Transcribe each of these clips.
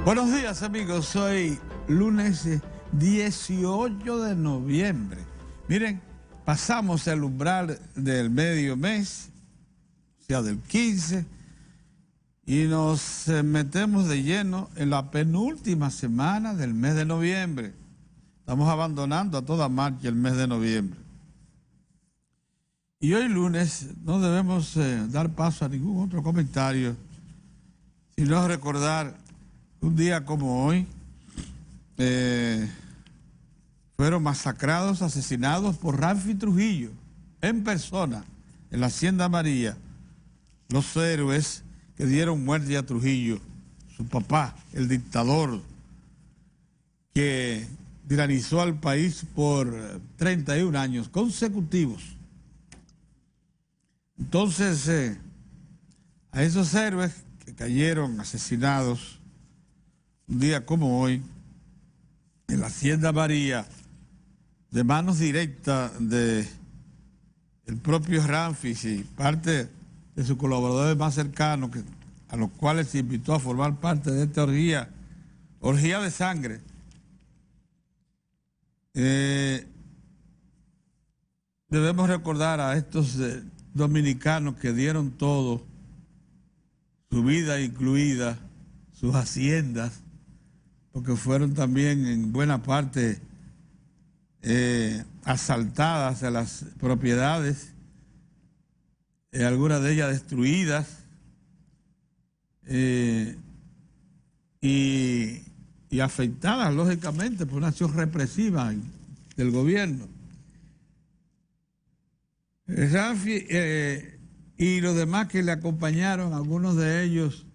Buenos días, amigos. Hoy lunes 18 de noviembre. Miren, pasamos el umbral del medio mes, o sea, del 15, y nos metemos de lleno en la penúltima semana del mes de noviembre. Estamos abandonando a toda marcha el mes de noviembre. Y hoy lunes no debemos dar paso a ningún otro comentario, sino recordar un día como hoy fueron masacrados, asesinados por Ramfi Trujillo en persona en la Hacienda María, los héroes que dieron muerte a Trujillo, su papá, el dictador que tiranizó al país por 31 años consecutivos. Entonces, a esos héroes que cayeron asesinados un día como hoy, en la Hacienda María, de manos directas del propio Ramfi y parte de sus colaboradores más cercanos, a los cuales se invitó a formar parte de esta orgía de sangre. Debemos recordar a estos dominicanos que dieron todo, su vida incluida, sus haciendas, porque fueron también en buena parte asaltadas a las propiedades, algunas de ellas destruidas, y afectadas, lógicamente, por una acción represiva del gobierno. Ramfi y los demás que le acompañaron, algunos de ellos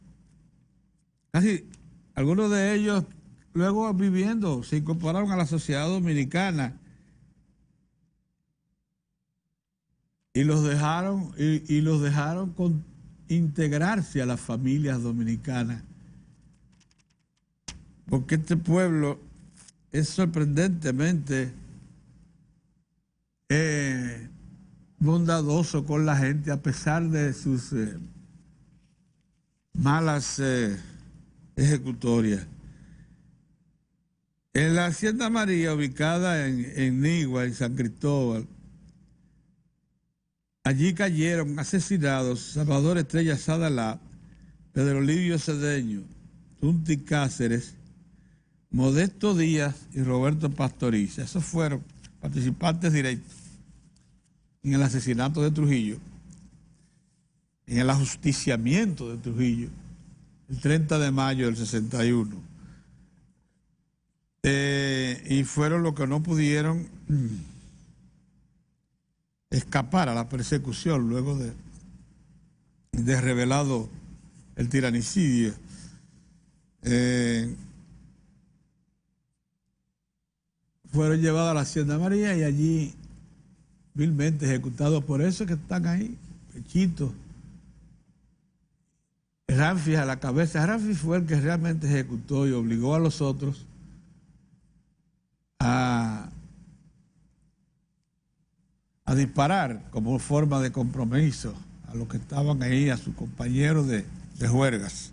luego viviendo, se incorporaron a la sociedad dominicana y los dejaron integrarse a las familias dominicanas. Porque este pueblo es sorprendentemente bondadoso con la gente, a pesar de sus malas ejecutorias. En la Hacienda María, ubicada en Nigua, en San Cristóbal, allí cayeron asesinados Salvador Estrella Sadalá, Pedro Livio Cedeño, Tunti Cáceres, Modesto Díaz y Roberto Pastoriza. Esos fueron participantes directos en el asesinato de Trujillo, en el ajusticiamiento de Trujillo, el 30 de mayo del 61. Y fueron los que no pudieron escapar a la persecución luego de revelado el tiranicidio. Fueron llevados a la Hacienda María y allí vilmente ejecutados. Por eso que están ahí, pechitos. Ramfi a la cabeza. Ramfi fue el que realmente ejecutó y obligó a los otros a disparar como forma de compromiso a los que estaban ahí, a sus compañeros de juergas.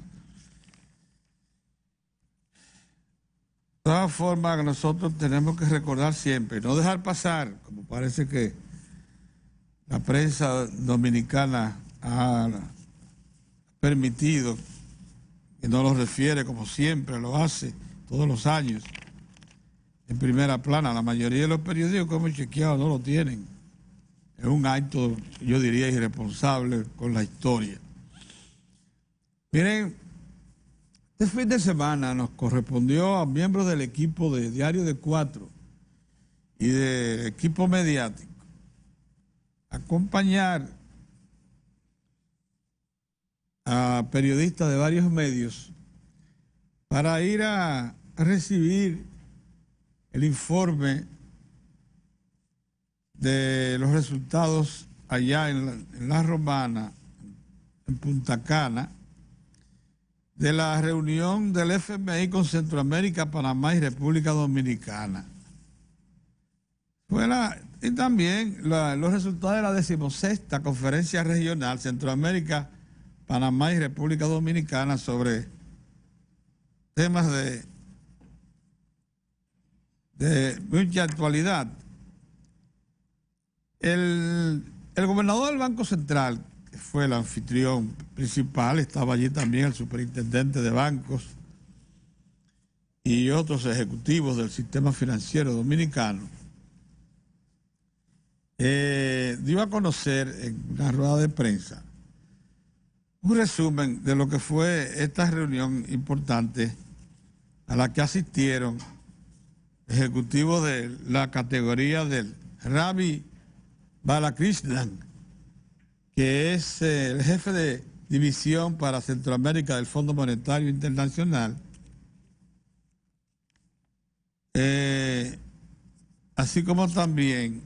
De todas formas, nosotros tenemos que recordar siempre, no dejar pasar, como parece que la prensa dominicana ha permitido, que no lo refiere como siempre lo hace todos los años, en primera plana. La mayoría de los periódicos que hemos chequeado no lo tienen. Es un acto, yo diría, irresponsable con la historia. Miren, este fin de semana nos correspondió a miembros del equipo de Diario de Cuatro y del equipo mediático acompañar a periodistas de varios medios para ir a recibir el informe de los resultados allá en la Romana, en Punta Cana, de la reunión del FMI con Centroamérica, Panamá y República Dominicana. Y también los resultados de la 16ª Conferencia Regional Centroamérica, Panamá y República Dominicana sobre temas de mucha actualidad. El gobernador del Banco Central, que fue el anfitrión principal, estaba allí también el superintendente de bancos y otros ejecutivos del sistema financiero dominicano, dio a conocer en una rueda de prensa un resumen de lo que fue esta reunión importante a la que asistieron ejecutivos de la categoría del Ravi Balakrishnan, que es el jefe de división para Centroamérica del Fondo Monetario Internacional, así como también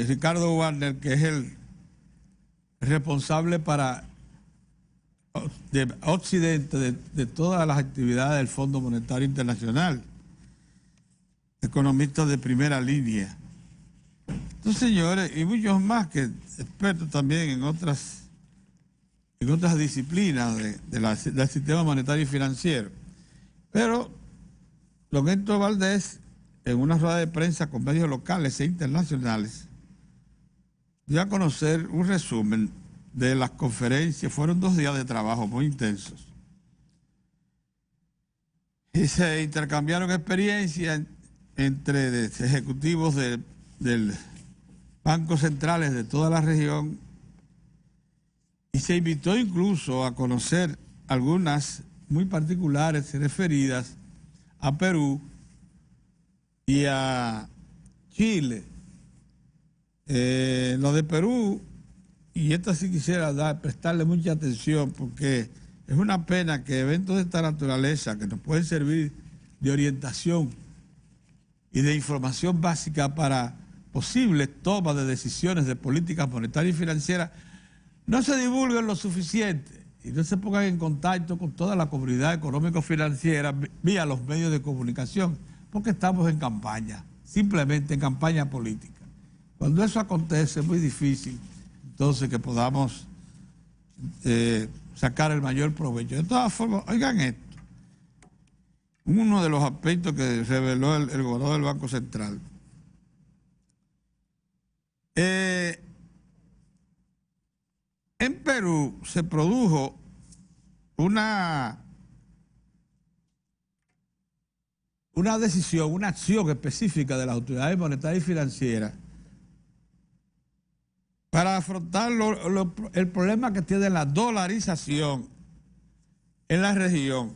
Ricardo Warner, que es el responsable de Occidente de todas las actividades del Fondo Monetario Internacional, economistas de primera línea. Estos señores y muchos más que expertos también en otras disciplinas del sistema monetario y financiero. Pero don Héctor Valdés, en una rueda de prensa con medios locales e internacionales, dio a conocer un resumen de las conferencias. Fueron 2 días de trabajo muy intensos. Y se intercambiaron experiencias entre ejecutivos del bancos centrales de toda la región, y se invitó incluso a conocer algunas muy particulares referidas a Perú y a Chile. Lo de Perú, y esta sí quisiera prestarle mucha atención, porque es una pena que eventos de esta naturaleza, que nos pueden servir de orientación y de información básica para posibles tomas de decisiones de políticas monetarias y financieras, no se divulguen lo suficiente y no se pongan en contacto con toda la comunidad económico-financiera vía los medios de comunicación, porque estamos en campaña, simplemente en campaña política. Cuando eso acontece es muy difícil entonces que podamos sacar el mayor provecho. De todas formas, oigan esto, uno de los aspectos que reveló el gobernador del Banco Central. En Perú se produjo una decisión, una acción específica de las autoridades monetarias y financieras para afrontar el problema que tiene la dolarización en la región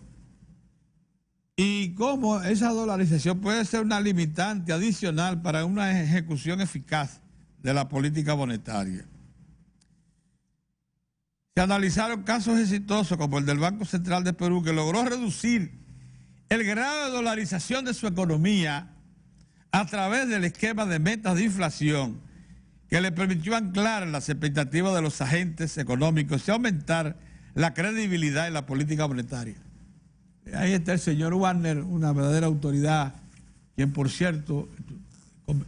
y cómo esa dolarización puede ser una limitante adicional para una ejecución eficaz de la política monetaria. Se analizaron casos exitosos como el del Banco Central de Perú, que logró reducir el grado de dolarización de su economía a través del esquema de metas de inflación, que le permitió anclar las expectativas de los agentes económicos y aumentar la credibilidad en la política monetaria. Ahí está el señor Warner, una verdadera autoridad, quien, por cierto,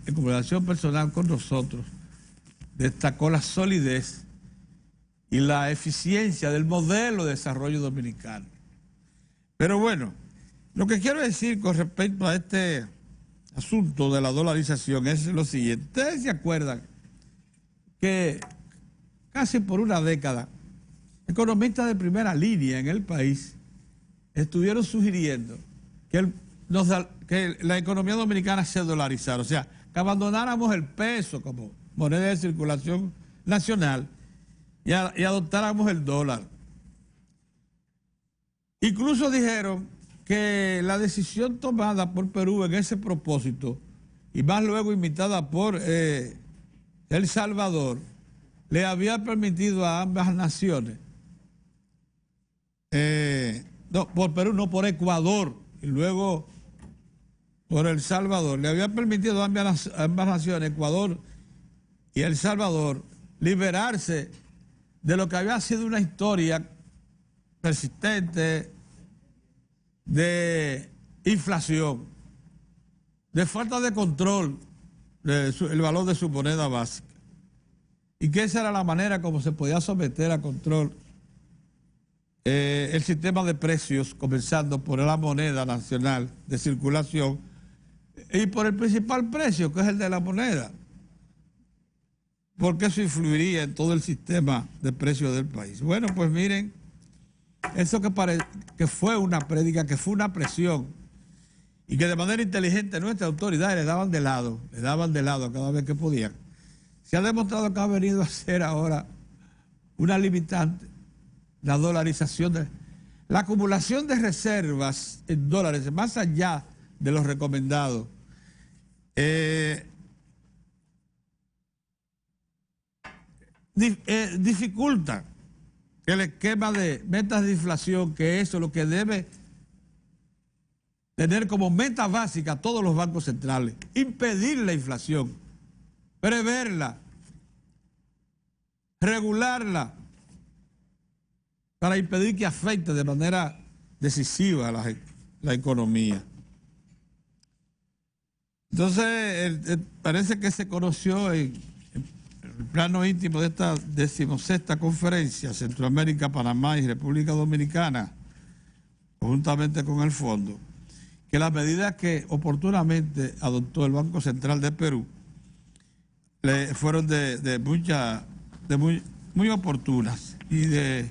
en conversación personal con nosotros, destacó la solidez y la eficiencia del modelo de desarrollo dominicano. Pero bueno, lo que quiero decir con respecto a este asunto de la dolarización es lo siguiente. Ustedes se acuerdan que casi por una década economistas de primera línea en el país estuvieron sugiriendo que la economía dominicana se dolarizara, o sea, que abandonáramos el peso como moneda de circulación nacional y adoptáramos el dólar. Incluso dijeron que la decisión tomada por Perú en ese propósito, y más luego imitada por El Salvador, le había permitido a ambas naciones, no, por Perú, no, por Ecuador, y luego por El Salvador, le había permitido a ambas naciones, Ecuador y El Salvador, liberarse de lo que había sido una historia persistente de inflación, de falta de control del valor de su moneda básica, y que esa era la manera como se podía someter a control el sistema de precios, comenzando por la moneda nacional de circulación y por el principal precio, que es el de la moneda, porque eso influiría en todo el sistema de precios del país. Bueno, pues miren, eso que fue una prédica, que fue una presión, y que de manera inteligente nuestras autoridades le daban de lado cada vez que podían, se ha demostrado que ha venido a ser ahora una limitante. La dolarización, la acumulación de reservas en dólares, más allá de los recomendados, dificulta el esquema de metas de inflación, que eso es lo que debe tener como meta básica a todos los bancos centrales: impedir la inflación, preverla, regularla, para impedir que afecte de manera decisiva la economía. Entonces, parece que se conoció en el plano íntimo de esta 16ª conferencia Centroamérica, Panamá y República Dominicana, conjuntamente con el Fondo, que las medidas que oportunamente adoptó el Banco Central de Perú fueron muy oportunas y de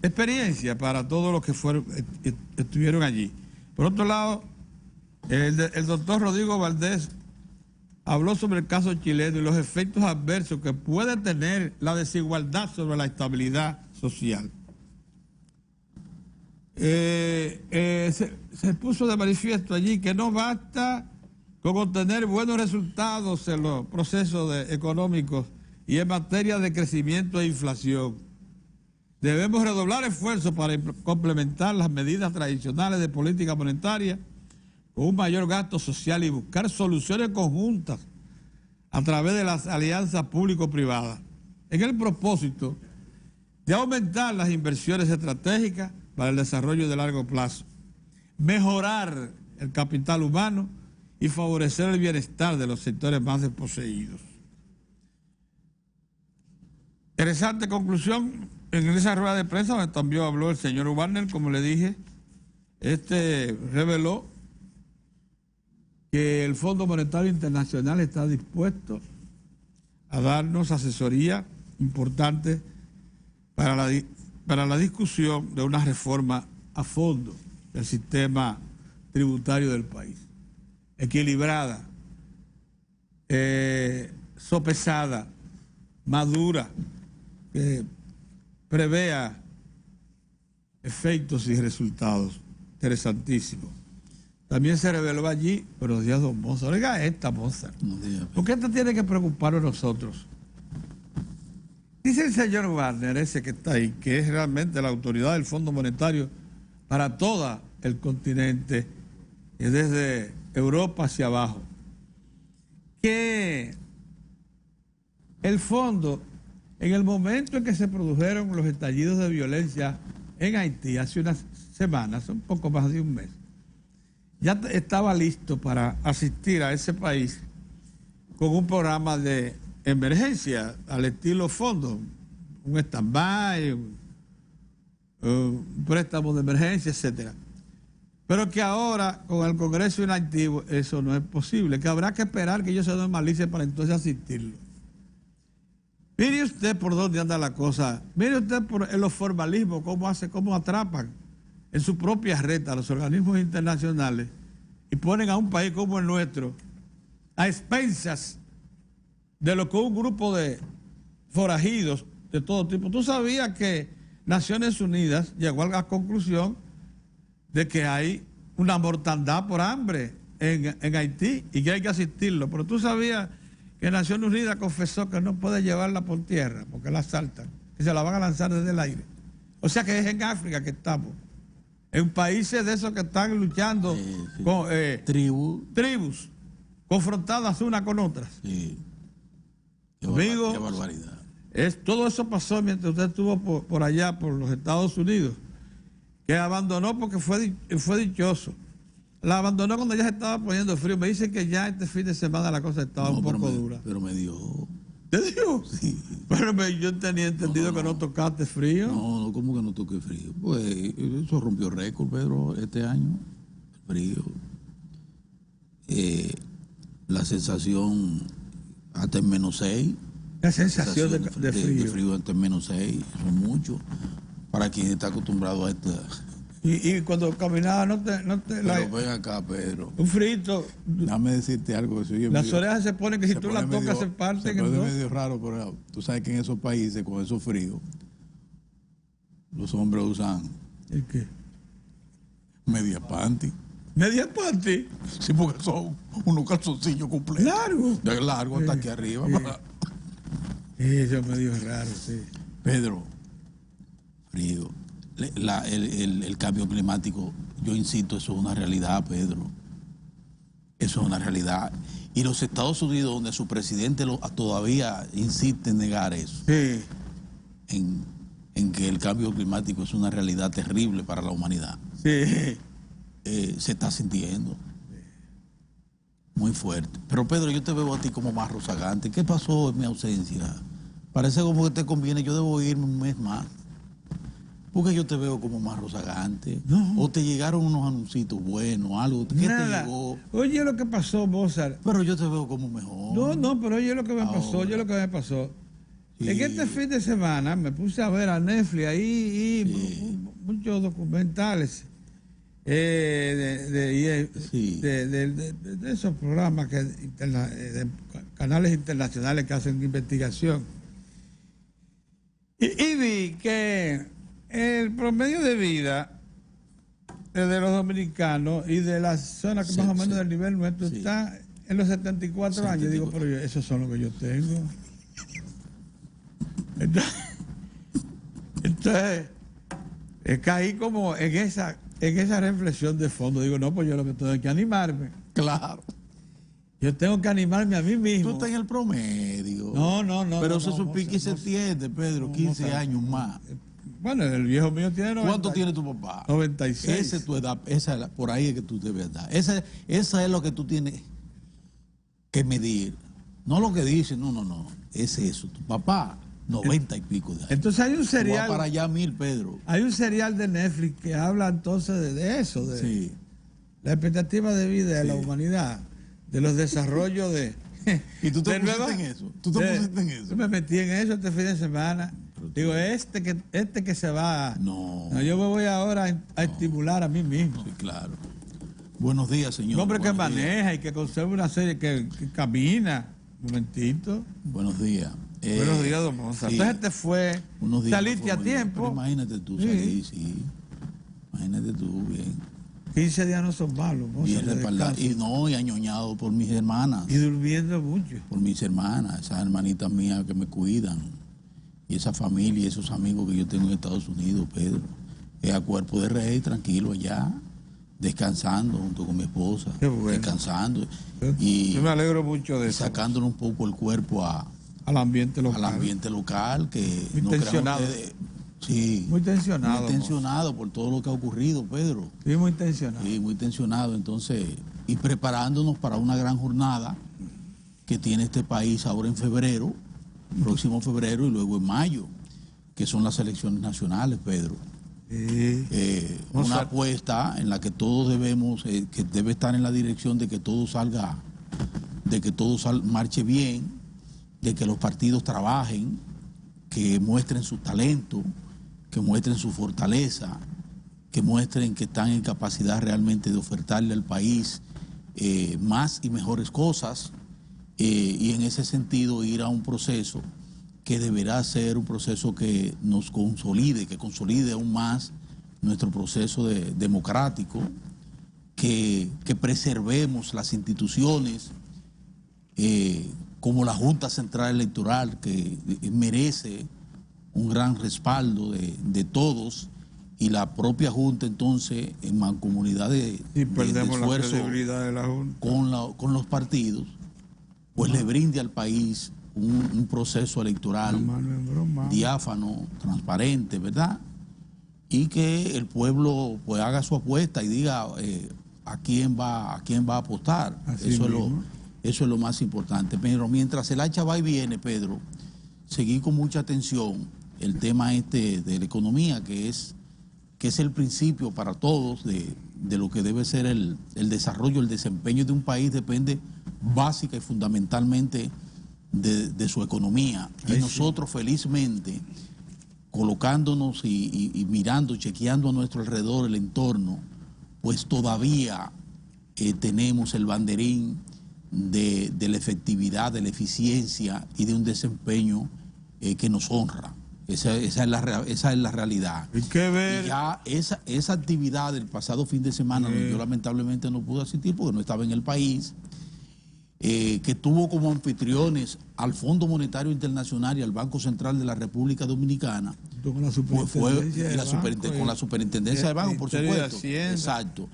experiencia para todos los que estuvieron allí. Por otro lado, el doctor Rodrigo Valdés habló sobre el caso chileno y los efectos adversos que puede tener la desigualdad sobre la estabilidad social. Se puso de manifiesto allí que no basta con obtener buenos resultados en los procesos económicos y en materia de crecimiento e inflación. Debemos redoblar esfuerzos para complementar las medidas tradicionales de política monetaria con un mayor gasto social y buscar soluciones conjuntas a través de las alianzas público-privadas, en el propósito de aumentar las inversiones estratégicas para el desarrollo de largo plazo, mejorar el capital humano y favorecer el bienestar de los sectores más desposeídos. Interesante conclusión en esa rueda de prensa, donde también habló el señor Warner, como le dije. Reveló que el Fondo Monetario Internacional está dispuesto a darnos asesoría importante para la discusión de una reforma a fondo del sistema tributario del país, equilibrada, sopesada, madura, que prevea efectos y resultados. Interesantísimo. También se reveló allí, buenos días, don Mozart. Oiga esta, Mozart. ¿Por qué esto tiene que preocuparnos a nosotros? Dice el señor Warner, ese que está ahí, que es realmente la autoridad del Fondo Monetario para todo el continente, y desde Europa hacia abajo, que el fondo, en el momento en que se produjeron los estallidos de violencia en Haití, hace unas semanas, un poco más de un mes, ya estaba listo para asistir a ese país con un programa de emergencia al estilo fondo, un stand-by, un préstamo de emergencia, etcétera. Pero que ahora, con el Congreso inactivo, eso no es posible, que habrá que esperar que ellos se normalicen para entonces asistirlo. Mire usted por dónde anda la cosa, mire usted en los formalismos, cómo atrapan en su propia red a los organismos internacionales y ponen a un país como el nuestro a expensas de lo que un grupo de forajidos de todo tipo. Tú sabías que Naciones Unidas llegó a la conclusión de que hay una mortandad por hambre en Haití y que hay que asistirlo, pero tú sabías que Naciones Unidas confesó que no puede llevarla por tierra porque la asaltan, que se la van a lanzar desde el aire. O sea que es en África que estamos, en países de esos que están luchando con tribus confrontadas unas con otras. Sí. Qué barbaridad. Todo eso pasó mientras usted estuvo por allá, por los Estados Unidos, que abandonó porque fue dichoso. La abandonó cuando ya se estaba poniendo frío. Me dicen que ya este fin de semana la cosa estaba un poco dura. Pero me dio ¿Te digo? Sí. Bueno, pero yo tenía entendido que no tocaste frío. No, ¿cómo que no toqué frío? Pues eso rompió récord, Pedro, este año. Frío. La sensación hasta en -6. La sensación de frío. De frío hasta en -6, son mucho. Para quien está acostumbrado a esta. Y cuando caminaba Pero ven acá, Pedro. un frito. Déjame decirte algo. Las orejas se ponen que si tú las tocas se parten. Se pone medio raro, pero tú sabes que en esos países con esos fríos los hombres usan ¿El qué? media panty. ¿Media panty? Sí, porque son unos calzoncillos completos. Largo. De largo hasta aquí arriba. Eso es medio raro, sí. Pedro, frío. El cambio climático, yo insisto, eso es una realidad, Pedro. Eso es una realidad. Y los Estados Unidos, donde su presidente todavía insiste en negar eso, Sí. en que el cambio climático es una realidad terrible para la humanidad, Sí. se está sintiendo muy fuerte. Pero Pedro, yo te veo a ti como más rozagante. ¿Qué pasó en mi ausencia? Parece como que te conviene, yo debo irme un mes más. Porque yo te veo como más rozagante. No. O te llegaron unos anuncios buenos, algo. ¿Qué Nada. te llegó? Oye lo que pasó, Mozart. Pero yo te veo como mejor. No, pero oye lo que me pasó, Ahora. oye lo que me pasó. Sí. En este fin de semana me puse a ver a Netflix ahí y muchos documentales de esos programas de canales internacionales que hacen investigación. Y vi que el promedio de vida de los dominicanos y de la zona que más o menos del nivel nuestro está en los 74 años. Digo, pero esos son los que yo tengo. Entonces caí como en esa reflexión de fondo. Digo, no, pues yo lo que tengo que animarme. Claro. Yo tengo que animarme a mí mismo. Tú estás en el promedio. No. Pero no, eso no, supique y se entiende, Pedro. 15 años más. Bueno, el viejo mío tiene 90. ¿Cuánto tiene tu papá? 96. Esa es tu edad. Por ahí es que tú debes estar. Esa es lo que tú tienes que medir. No lo que dices, no. Es eso. Tu papá, 90 y pico de años. Entonces hay un serial. Tú vas para allá 1000, Pedro. Hay un serial de Netflix que habla entonces de eso, de Sí. la expectativa de vida de la humanidad, de los desarrollos de. ¿Y tú te de pusiste nueva- en eso? ¿Tú te pusiste en eso? Yo me metí en eso este fin de semana. Digo, este que se va. No. Yo me voy ahora a estimular a mí mismo. Sí, claro. Buenos días, señor. Un hombre que Buenos días. maneja y que conserva una serie, que camina. Un momentito. Buenos días. Buenos días, don Mozart. Sí. Entonces te fue. Unos días Saliste no a fue muy bien, tiempo. pero imagínate tú Sí. salir, sí. Imagínate tú, bien. 15 días no son malos, Mozart, Bien de respaldado. descanso. Y añoñado por mis hermanas. Y durmiendo mucho. Por mis hermanas, esas hermanitas mías que me cuidan. Y esa familia y esos amigos que yo tengo en Estados Unidos, Pedro. A cuerpo de rey, tranquilo allá, descansando junto con mi esposa. Qué bueno. Descansando. Yo Y me alegro mucho de eso. sacándole un poco el cuerpo Al ambiente local. al ambiente local, que Muy no crean tensionado. ustedes- sí, Muy tensionado. muy tensionado por todo lo que ha ocurrido, Pedro. Sí, muy tensionado. Sí, muy tensionado, entonces, y preparándonos para una gran jornada que tiene este país ahora en febrero, próximo febrero y luego en mayo, que son las elecciones nacionales, Pedro. Sí. Una apuesta en la que todos debemos, que debe estar en la dirección de que todo salga, de que todo marche bien, de que los partidos trabajen, que muestren su talento, que muestren su fortaleza, que muestren que están en capacidad realmente de ofertarle al país más y mejores cosas, y en ese sentido ir a un proceso que deberá ser un proceso que nos consolide, que consolide aún más nuestro proceso democrático, que preservemos las instituciones como la Junta Central Electoral, que merece un gran respaldo de todos, y la propia Junta entonces en mancomunidad de Perdemos la esfuerzo credibilidad de la Junta. con los partidos, pues le brinde al país un proceso electoral diáfano, transparente, ¿verdad? Y que el pueblo pues haga su apuesta y diga a quién va a apostar. Así Eso mismo. Eso es lo más importante. Pero mientras el hacha va y viene, Pedro, seguí con mucha atención el tema de la economía, que es el principio para todos de lo que debe ser el desarrollo, el desempeño de un país depende básica y fundamentalmente de su economía. Y nosotros felizmente, colocándonos y mirando, chequeando a nuestro alrededor el entorno, pues todavía tenemos el banderín de la efectividad, de la eficiencia y de un desempeño que nos honra. Esa es la realidad. Hay que ver. Y ya esa actividad del pasado fin de semana, yo lamentablemente no pude asistir porque no estaba en el país, que tuvo como anfitriones al Fondo Monetario Internacional y al Banco Central de la República Dominicana, Con la superintendencia del banco, por supuesto. Exacto.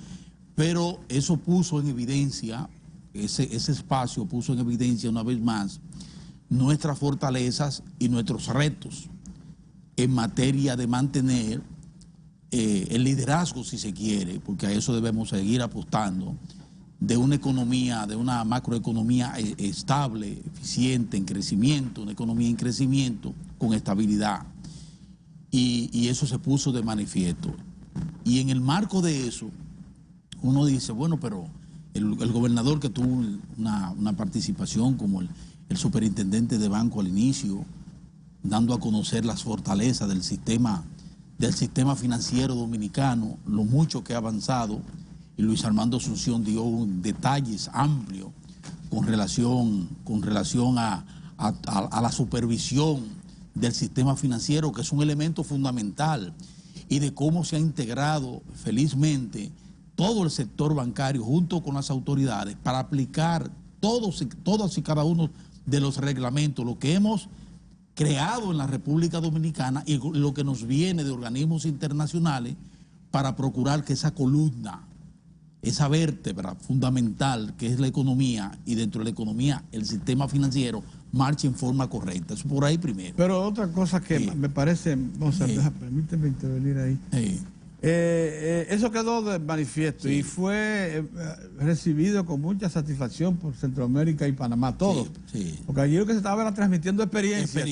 Pero eso puso en evidencia, ese espacio puso en evidencia una vez más nuestras fortalezas y nuestros retos en materia de mantener el liderazgo, si se quiere, porque a eso debemos seguir apostando, de una economía, de una macroeconomía estable, eficiente, en crecimiento, una economía en crecimiento, con estabilidad. Y eso se puso de manifiesto. Y en el marco de eso, uno dice, bueno, pero el gobernador que tuvo una participación como el superintendente de banco al inicio, dando a conocer las fortalezas del sistema financiero dominicano, lo mucho que ha avanzado, y Luis Armando Asunción dio detalles amplios con relación a la supervisión del sistema financiero, que es un elemento fundamental, y de cómo se ha integrado felizmente todo el sector bancario junto con las autoridades para aplicar todos y cada uno de los reglamentos, lo que hemos creado en la República Dominicana y lo que nos viene de organismos internacionales para procurar que esa columna, esa vértebra fundamental que es la economía, y dentro de la economía el sistema financiero, marche en forma correcta. Eso por ahí primero. Pero otra cosa que me parece, permíteme intervenir ahí. Eso quedó de manifiesto y fue recibido con mucha satisfacción por Centroamérica y Panamá, todos. Porque allí lo que se estaba era transmitiendo experiencia.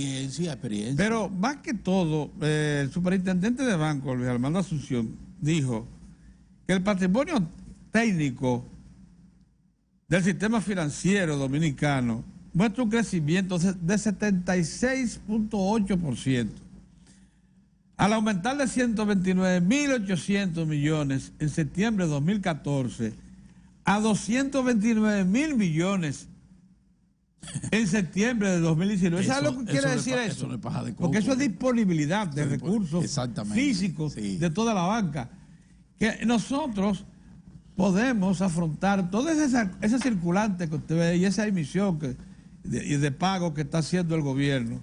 Pero más que todo, el superintendente de banco, Luis Armando Asunción, dijo que el patrimonio técnico del sistema financiero dominicano muestra un crecimiento de 76.8%. Al aumentar de 129.800 millones en septiembre de 2014 a 229.000 millones en septiembre de 2019. ¿Sabes lo que quiere decir eso? Porque eso es disponibilidad de recursos físicos de toda la banca. Que nosotros podemos afrontar toda esa circulante que usted ve y esa emisión de pago que está haciendo el gobierno.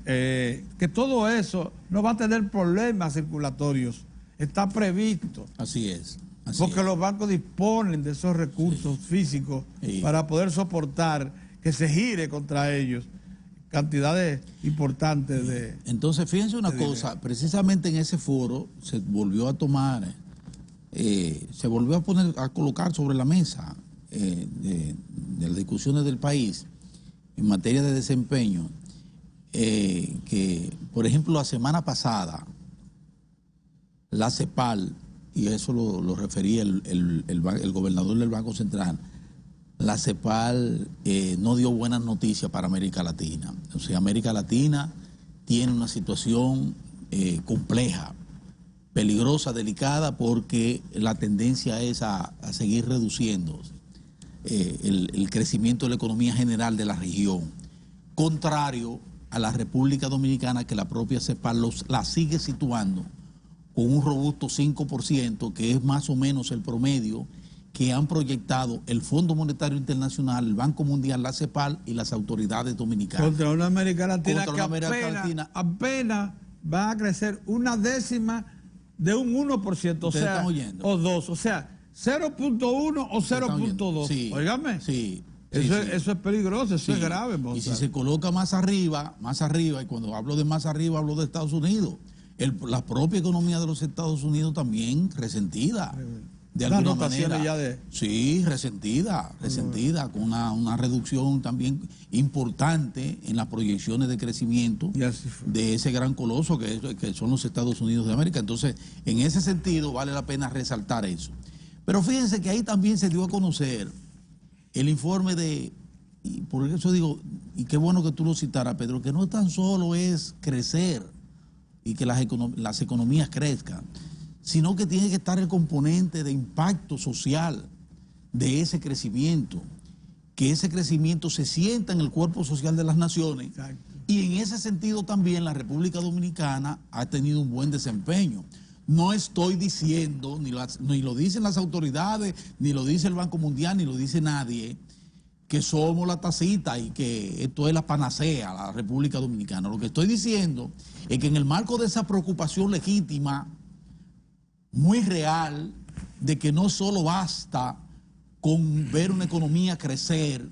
Que todo eso no va a tener problemas circulatorios, está previsto. Así es. Porque los bancos disponen de esos recursos físicos para poder soportar que se gire contra ellos cantidades importantes de... Entonces, fíjense una cosa, dinero. Precisamente en ese foro se volvió a tomar, se volvió a colocar sobre la mesa de las discusiones del país en materia de desempeño, que, por ejemplo, la semana pasada, la CEPAL, y eso lo refería el gobernador del Banco Central, la CEPAL no dio buenas noticias para América Latina. O sea, América Latina tiene una situación compleja, peligrosa, delicada, porque la tendencia es a seguir reduciendo el crecimiento de la economía general de la región, contrario a la República Dominicana, que la propia CEPAL la sigue situando con un robusto 5%, que es más o menos el promedio que han proyectado el Fondo Monetario Internacional, el Banco Mundial, la CEPAL y las autoridades dominicanas. Contra una América Latina apenas va a crecer una décima de un 1%, o sea, o 2, o sea, 0.1 o 0.2. Sí, óigame. Sí. Eso es peligroso, eso es grave. Y si se coloca más arriba, y cuando hablo de más arriba hablo de Estados Unidos, la propia economía de los Estados Unidos también resentida. de alguna notaciones manera. Ya de... Sí, resentida, con una reducción también importante en las proyecciones de crecimiento de ese gran coloso que son los Estados Unidos de América. Entonces, en ese sentido, vale la pena resaltar eso. Pero fíjense que ahí también se dio a conocer el informe y por eso digo, y qué bueno que tú lo citaras, Pedro, que no tan solo es crecer y que las economías crezcan, sino que tiene que estar el componente de impacto social de ese crecimiento, que ese crecimiento se sienta en el cuerpo social de las naciones. Exacto. Y en ese sentido también la República Dominicana ha tenido un buen desempeño. No estoy diciendo, ni lo dicen las autoridades, ni lo dice el Banco Mundial, ni lo dice nadie, que somos la tacita y que esto es la panacea, la República Dominicana. Lo que estoy diciendo es que en el marco de esa preocupación legítima, muy real, de que no solo basta con ver una economía crecer,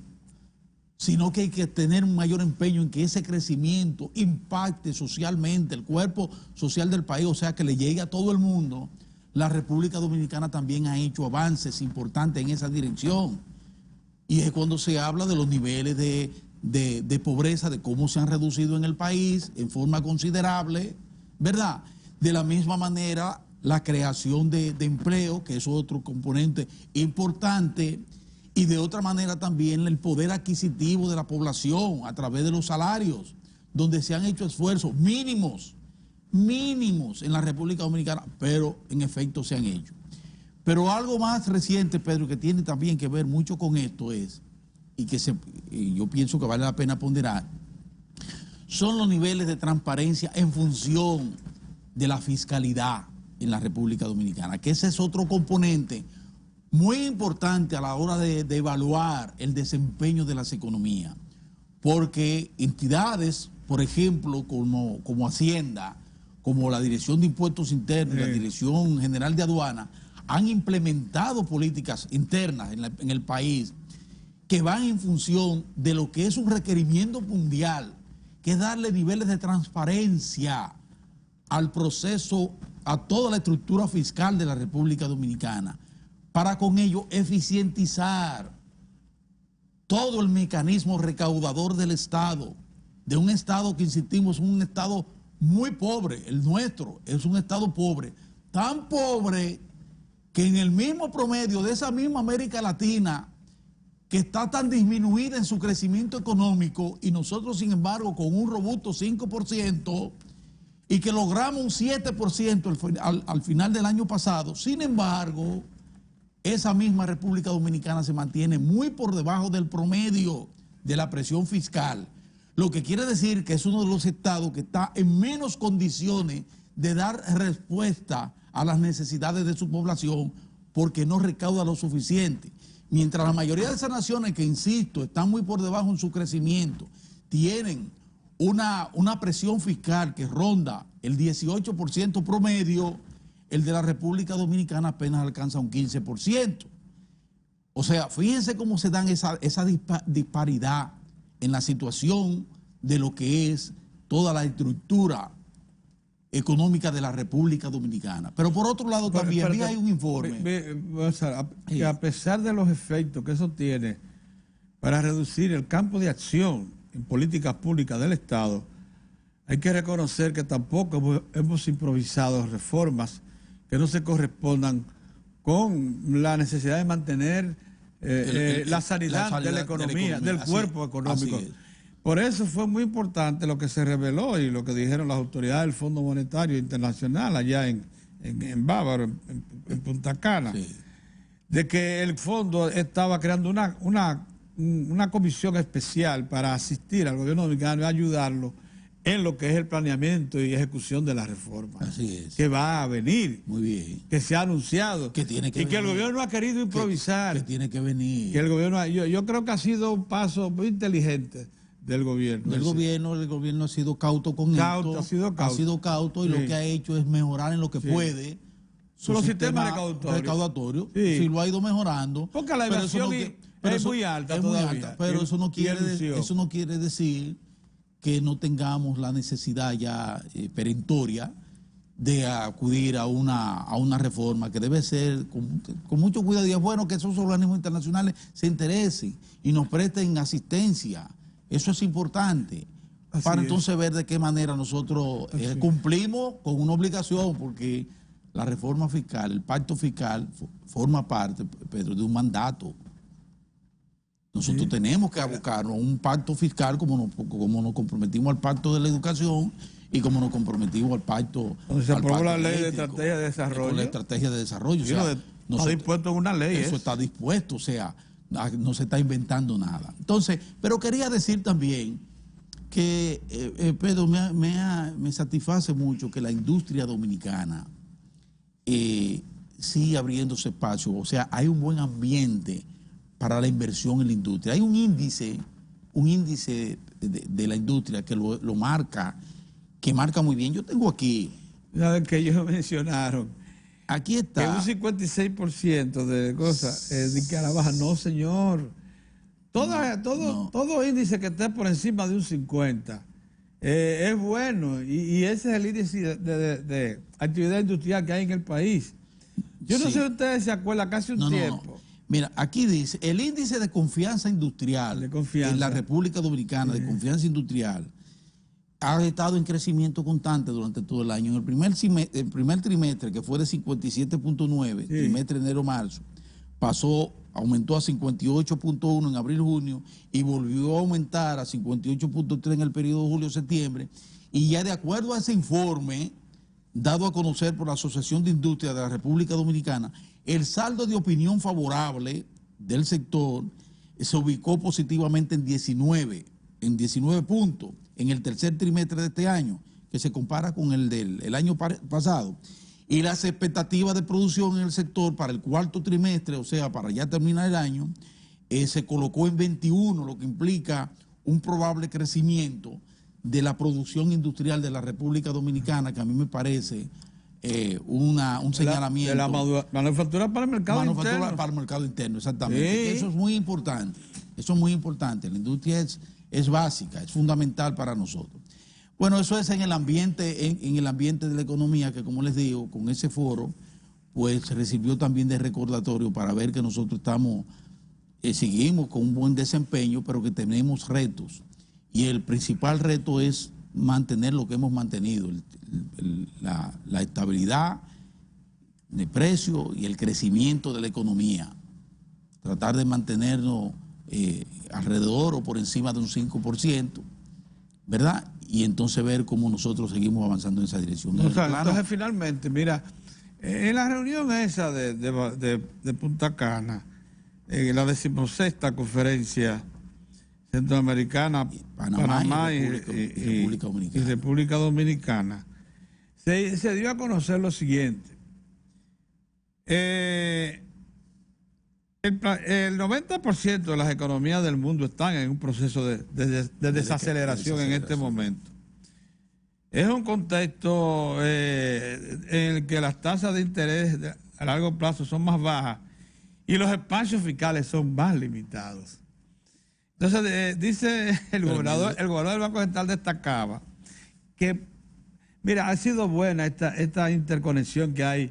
sino que hay que tener un mayor empeño en que ese crecimiento impacte socialmente el cuerpo social del país, o sea, que le llegue a todo el mundo. La República Dominicana también ha hecho avances importantes en esa dirección. Y es cuando se habla de los niveles de pobreza, de cómo se han reducido en el país en forma considerable, ¿verdad? De la misma manera, la creación de empleo, que es otro componente importante, y de otra manera también el poder adquisitivo de la población a través de los salarios, donde se han hecho esfuerzos mínimos en la República Dominicana, pero en efecto se han hecho. Pero algo más reciente, Pedro, que tiene también que ver mucho con esto es, y yo pienso que vale la pena ponderar, son los niveles de transparencia en función de la fiscalidad en la República Dominicana, que ese es otro componente muy importante a la hora de evaluar el desempeño de las economías, porque entidades, por ejemplo, como Hacienda, como la Dirección de Impuestos Internos, la Dirección General de Aduana, han implementado políticas internas en el país que van en función de lo que es un requerimiento mundial, que es darle niveles de transparencia al proceso, a toda la estructura fiscal de la República Dominicana, para con ello eficientizar todo el mecanismo recaudador del Estado, de un Estado que, insistimos, es un Estado muy pobre. El nuestro es un Estado pobre, tan pobre que en el mismo promedio de esa misma América Latina, que está tan disminuida en su crecimiento económico, y nosotros, sin embargo, con un robusto 5%, y que logramos un 7% al final del año pasado, sin embargo, esa misma República Dominicana se mantiene muy por debajo del promedio de la presión fiscal, lo que quiere decir que es uno de los estados que está en menos condiciones de dar respuesta a las necesidades de su población porque no recauda lo suficiente. Mientras la mayoría de esas naciones que, insisto, están muy por debajo en su crecimiento, tienen una presión fiscal que ronda el 18% promedio, el de la República Dominicana apenas alcanza un 15%. O sea, fíjense cómo se dan esa disparidad en la situación de lo que es toda la estructura económica de la República Dominicana. Pero por otro lado también hay un informe. Que a pesar de los efectos que eso tiene para reducir el campo de acción en políticas públicas del Estado, hay que reconocer que tampoco hemos improvisado reformas que no se correspondan con la necesidad de mantener la sanidad de la economía, del cuerpo económico. Por eso fue muy importante lo que se reveló y lo que dijeron las autoridades del Fondo Monetario Internacional allá en Bávaro, en Punta Cana, de que el fondo estaba creando una comisión especial para asistir al gobierno dominicano y ayudarlo en lo que es el planeamiento y ejecución de la reforma. Así es. Que va a venir. Muy bien. Que se ha anunciado. Que tiene que venir. Que el gobierno ha querido improvisar. Que tiene que venir. Que el gobierno, yo creo que ha sido un paso muy inteligente del gobierno. El gobierno ha sido cauto con esto. Ha sido cauto. Y lo que ha hecho es mejorar en lo que puede su sistema recaudatorio. Sí, lo ha ido mejorando. Porque la evasión es muy alta todavía. Pero eso no quiere decir que no tengamos la necesidad ya perentoria de acudir a una reforma que debe ser con mucho cuidado. Y es bueno que esos organismos internacionales se interesen y nos presten asistencia. Eso es importante. Para entonces ver de qué manera nosotros cumplimos con una obligación, porque la reforma fiscal, el pacto fiscal, forma parte, Pedro, de un mandato. Nosotros tenemos que abocarnos a un pacto fiscal como nos comprometimos al pacto de la educación y como nos comprometimos al pacto. Donde se aprobó la ley eléctrico, de estrategia de desarrollo. Con la estrategia de desarrollo. O sea, está dispuesto en una ley. Eso está dispuesto, o sea, no se está inventando nada. Entonces, pero quería decir también que, Pedro, me satisface mucho que la industria dominicana sigue abriéndose espacio. O sea, hay un buen ambiente para la inversión en la industria. Hay un índice de la industria que lo marca, que marca muy bien. Yo tengo aquí. La que ellos mencionaron. Aquí está. Que un 56% de cosas de cara baja. No, señor. Todo índice que esté por encima de un 50 es bueno. Y ese es el índice de actividad industrial que hay en el país. Yo no sé si ustedes se acuerdan, casi un tiempo. No. Mira, aquí dice, el índice de confianza industrial en la República Dominicana, de confianza industrial, ha estado en crecimiento constante durante todo el año. En el primer trimestre, que fue de 57.9, trimestre enero-marzo, aumentó a 58.1 en abril-junio y volvió a aumentar a 58.3 en el periodo julio-septiembre. Y ya de acuerdo a ese informe, dado a conocer por la Asociación de Industria de la República Dominicana, el saldo de opinión favorable del sector se ubicó positivamente en 19 puntos en el tercer trimestre de este año, que se compara con el del año pasado. Y las expectativas de producción en el sector para el cuarto trimestre, o sea, para ya terminar el año, se colocó en 21, lo que implica un probable crecimiento de la producción industrial de la República Dominicana, que a mí me parece un señalamiento. De la manufactura para el mercado interno. Manufactura para el mercado interno, exactamente. Sí. Eso es muy importante. Eso es muy importante. La industria es básica, es fundamental para nosotros. Bueno, eso es en el ambiente, en el ambiente de la economía, que como les digo, con ese foro, pues recibió también de recordatorio para ver que nosotros seguimos con un buen desempeño, pero que tenemos retos. Y el principal reto es mantener lo que hemos mantenido, la estabilidad de precio y el crecimiento de la economía. Tratar de mantenernos alrededor o por encima de un 5%, ¿verdad? Y entonces ver cómo nosotros seguimos avanzando en esa dirección. Entonces, finalmente, mira, en la reunión esa de Punta Cana, en la 16ª conferencia centroamericana, Panamá y República Dominicana, se dio a conocer lo siguiente. El 90% de las economías del mundo están en un proceso de desaceleración en este momento. Es un contexto en el que las tasas de interés a largo plazo son más bajas y los espacios fiscales son más limitados. Entonces, dice el gobernador del Banco Central destacaba que, mira, ha sido buena esta interconexión que hay.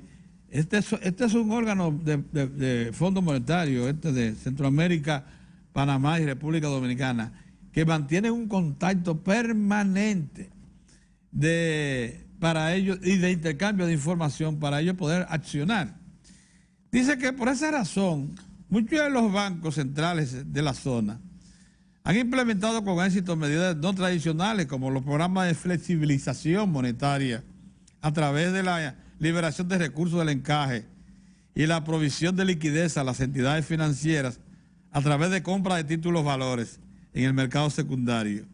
Este es un órgano de Fondo Monetario, de Centroamérica, Panamá y República Dominicana, que mantienen un contacto permanente para ellos y de intercambio de información para ellos poder accionar. Dice que por esa razón, muchos de los bancos centrales de la zona han implementado con éxito medidas no tradicionales como los programas de flexibilización monetaria a través de la liberación de recursos del encaje y la provisión de liquidez a las entidades financieras a través de compra de títulos valores en el mercado secundario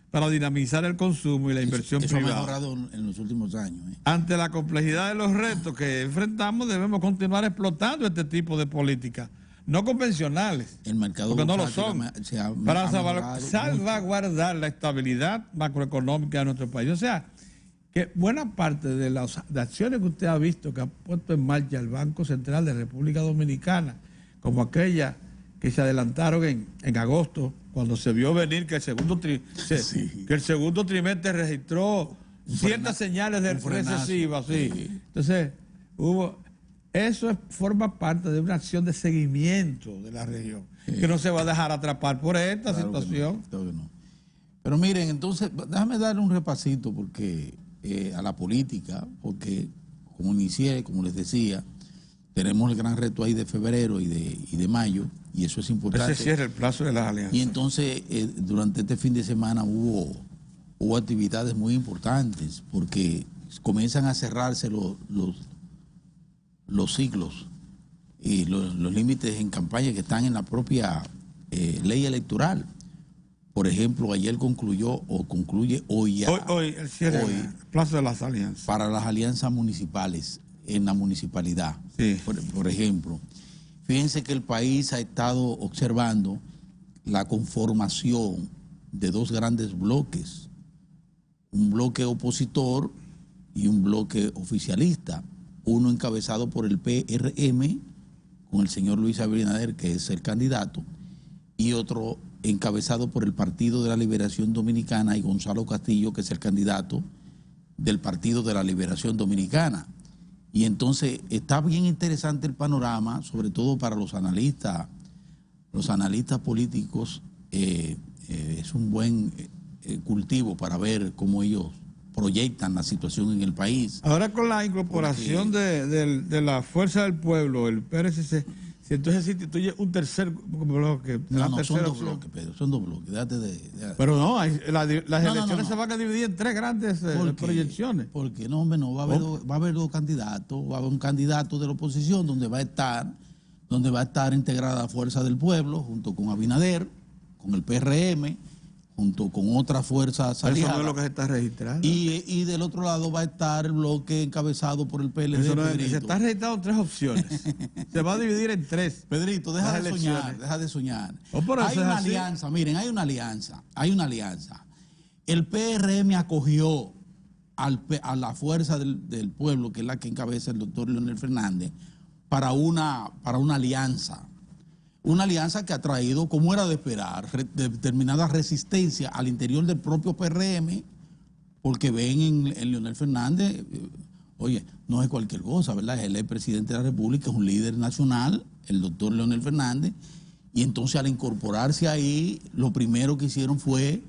para dinamizar el consumo y la inversión privada. Eso ha mejorado en los últimos años. Ante la complejidad de los retos que enfrentamos, debemos continuar explotando este tipo de políticas no convencionales, el mercado porque no lo son, para salvaguardar la estabilidad macroeconómica de nuestro país. O sea, que buena parte de las acciones que usted ha visto que ha puesto en marcha el Banco Central de República Dominicana, como aquellas que se adelantaron en agosto, cuando se vio venir que el segundo trimestre registró ciertas señales de recesivas, sí. Entonces, eso forma parte de una acción de seguimiento de la región, que no se va a dejar atrapar por esta situación. Claro que no. Pero miren, entonces, déjame darle un repasito porque a la política, porque como inicié, como les decía, tenemos el gran reto ahí de febrero y de mayo, y eso es importante. Ese cierra el plazo de las alianzas. Y entonces, durante este fin de semana hubo actividades muy importantes, porque comienzan a cerrarse los ciclos y los límites en campaña que están en la propia ley electoral. Por ejemplo, ayer concluye hoy ya. Hoy el cierre, el plazo de las alianzas. Para las alianzas municipales, en la municipalidad. Sí. Por ejemplo, fíjense que el país ha estado observando la conformación de dos grandes bloques. Un bloque opositor y un bloque oficialista. Uno encabezado por el PRM, con el señor Luis Abinader, que es el candidato, y otro encabezado por el Partido de la Liberación Dominicana y Gonzalo Castillo, que es el candidato del Partido de la Liberación Dominicana. Y entonces está bien interesante el panorama, sobre todo para los analistas políticos. Es un buen cultivo para ver cómo ellos proyectan la situación en el país. Ahora con la incorporación de la Fuerza del Pueblo, el PRCC, si entonces se instituye un tercer bloque. No, son dos bloques, Pedro, son dos bloques. Pero no, las elecciones se van a dividir en tres grandes proyecciones. Porque no, hombre, no, va a haber dos candidatos, va a haber un candidato de la oposición donde va a estar integrada la Fuerza del Pueblo, junto con Abinader, con el PRM, junto con otras fuerzas aliadas. Eso no es lo que se está registrando. Y del otro lado va a estar el bloque encabezado por el PLD. Eso no es, se está registrando en tres opciones. Se va a dividir en tres. Pedrito, deja de soñar. Hay una alianza, miren, hay una alianza. El PRM acogió a la Fuerza del Pueblo, que es la que encabeza el doctor Leonel Fernández, para una alianza. Una alianza que ha traído, como era de esperar, determinada resistencia al interior del propio PRM, porque ven en Leonel Fernández, oye, no es cualquier cosa, ¿verdad? Él es presidente de la República, es un líder nacional, el doctor Leonel Fernández, y entonces al incorporarse ahí, lo primero que hicieron fue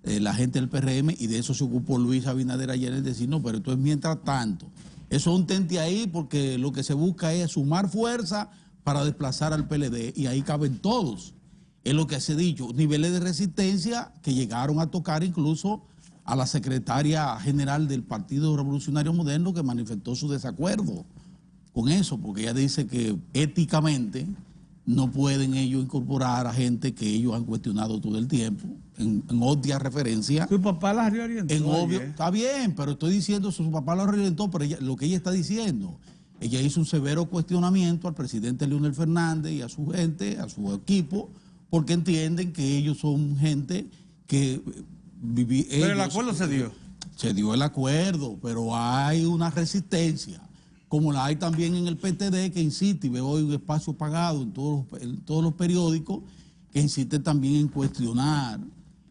la gente del PRM, y de eso se ocupó Luis Abinader ayer, es decir, no, pero esto es mientras tanto. Eso es un tente ahí, porque lo que se busca es sumar fuerza para desplazar al PLD, y ahí caben todos. Es lo que se ha dicho, niveles de resistencia que llegaron a tocar incluso a la secretaria general del Partido Revolucionario Moderno, que manifestó su desacuerdo con eso, porque ella dice que éticamente no pueden ellos incorporar a gente que ellos han cuestionado todo el tiempo, en obvia referencia. Su papá la reorientó. Está bien, pero estoy diciendo, su papá la reorientó, pero lo que ella está diciendo, ella hizo un severo cuestionamiento al presidente Leonel Fernández y a su gente, a su equipo, porque entienden que ellos son gente que pero el acuerdo se dio. Se dio el acuerdo, pero hay una resistencia, como la hay también en el PTD, que insiste, y veo hoy un espacio pagado en todos los periódicos, que insiste también en cuestionar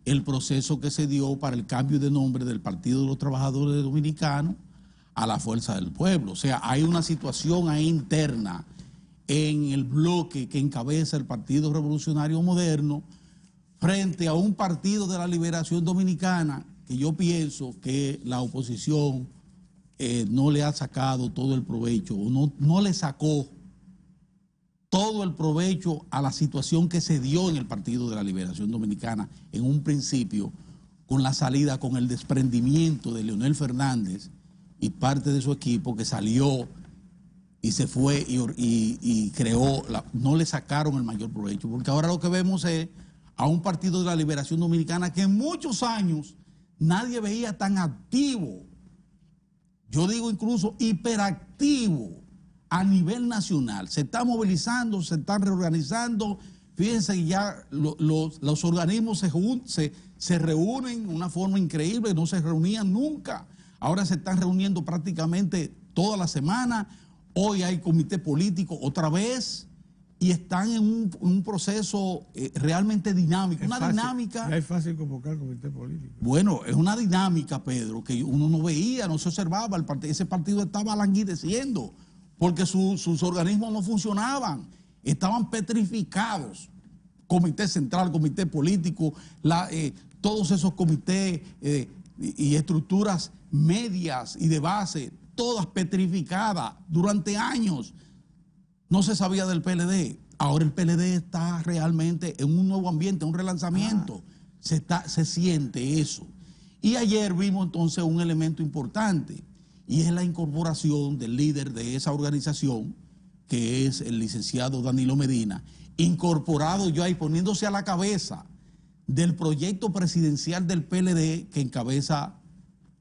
el proceso que se dio para el cambio de nombre del Partido de los Trabajadores Dominicanos a la Fuerza del Pueblo. O sea, hay una situación ahí interna en el bloque que encabeza el Partido Revolucionario Moderno frente a un Partido de la Liberación Dominicana que yo pienso que la oposición no le ha sacado todo el provecho, o no le sacó todo el provecho a la situación que se dio en el Partido de la Liberación Dominicana en un principio, con la salida, con el desprendimiento de Leonel Fernández y parte de su equipo, que salió y se fue y creó, no le sacaron el mayor provecho, porque ahora lo que vemos es a un Partido de la Liberación Dominicana que en muchos años nadie veía tan activo, yo digo incluso hiperactivo a nivel nacional. Se está movilizando, se están reorganizando. Fíjense que ya los organismos se reúnen de una forma increíble, no se reunían nunca. Ahora se están reuniendo prácticamente toda la semana. Hoy hay comité político otra vez y están en un proceso realmente dinámico. Una dinámica. Ya es fácil convocar comité político. Bueno, es una dinámica, Pedro, que uno no veía, no se observaba. Ese partido estaba languideciendo porque sus organismos no funcionaban, estaban petrificados. Comité central, comité político, todos esos comités y estructuras medias y de base, todas petrificadas durante años. No se sabía del PLD. Ahora el PLD está realmente en un nuevo ambiente, un relanzamiento. Se siente eso. Y ayer vimos entonces un elemento importante, y es la incorporación del líder de esa organización, que es el licenciado Danilo Medina, incorporado ya y poniéndose a la cabeza del proyecto presidencial del PLD que encabeza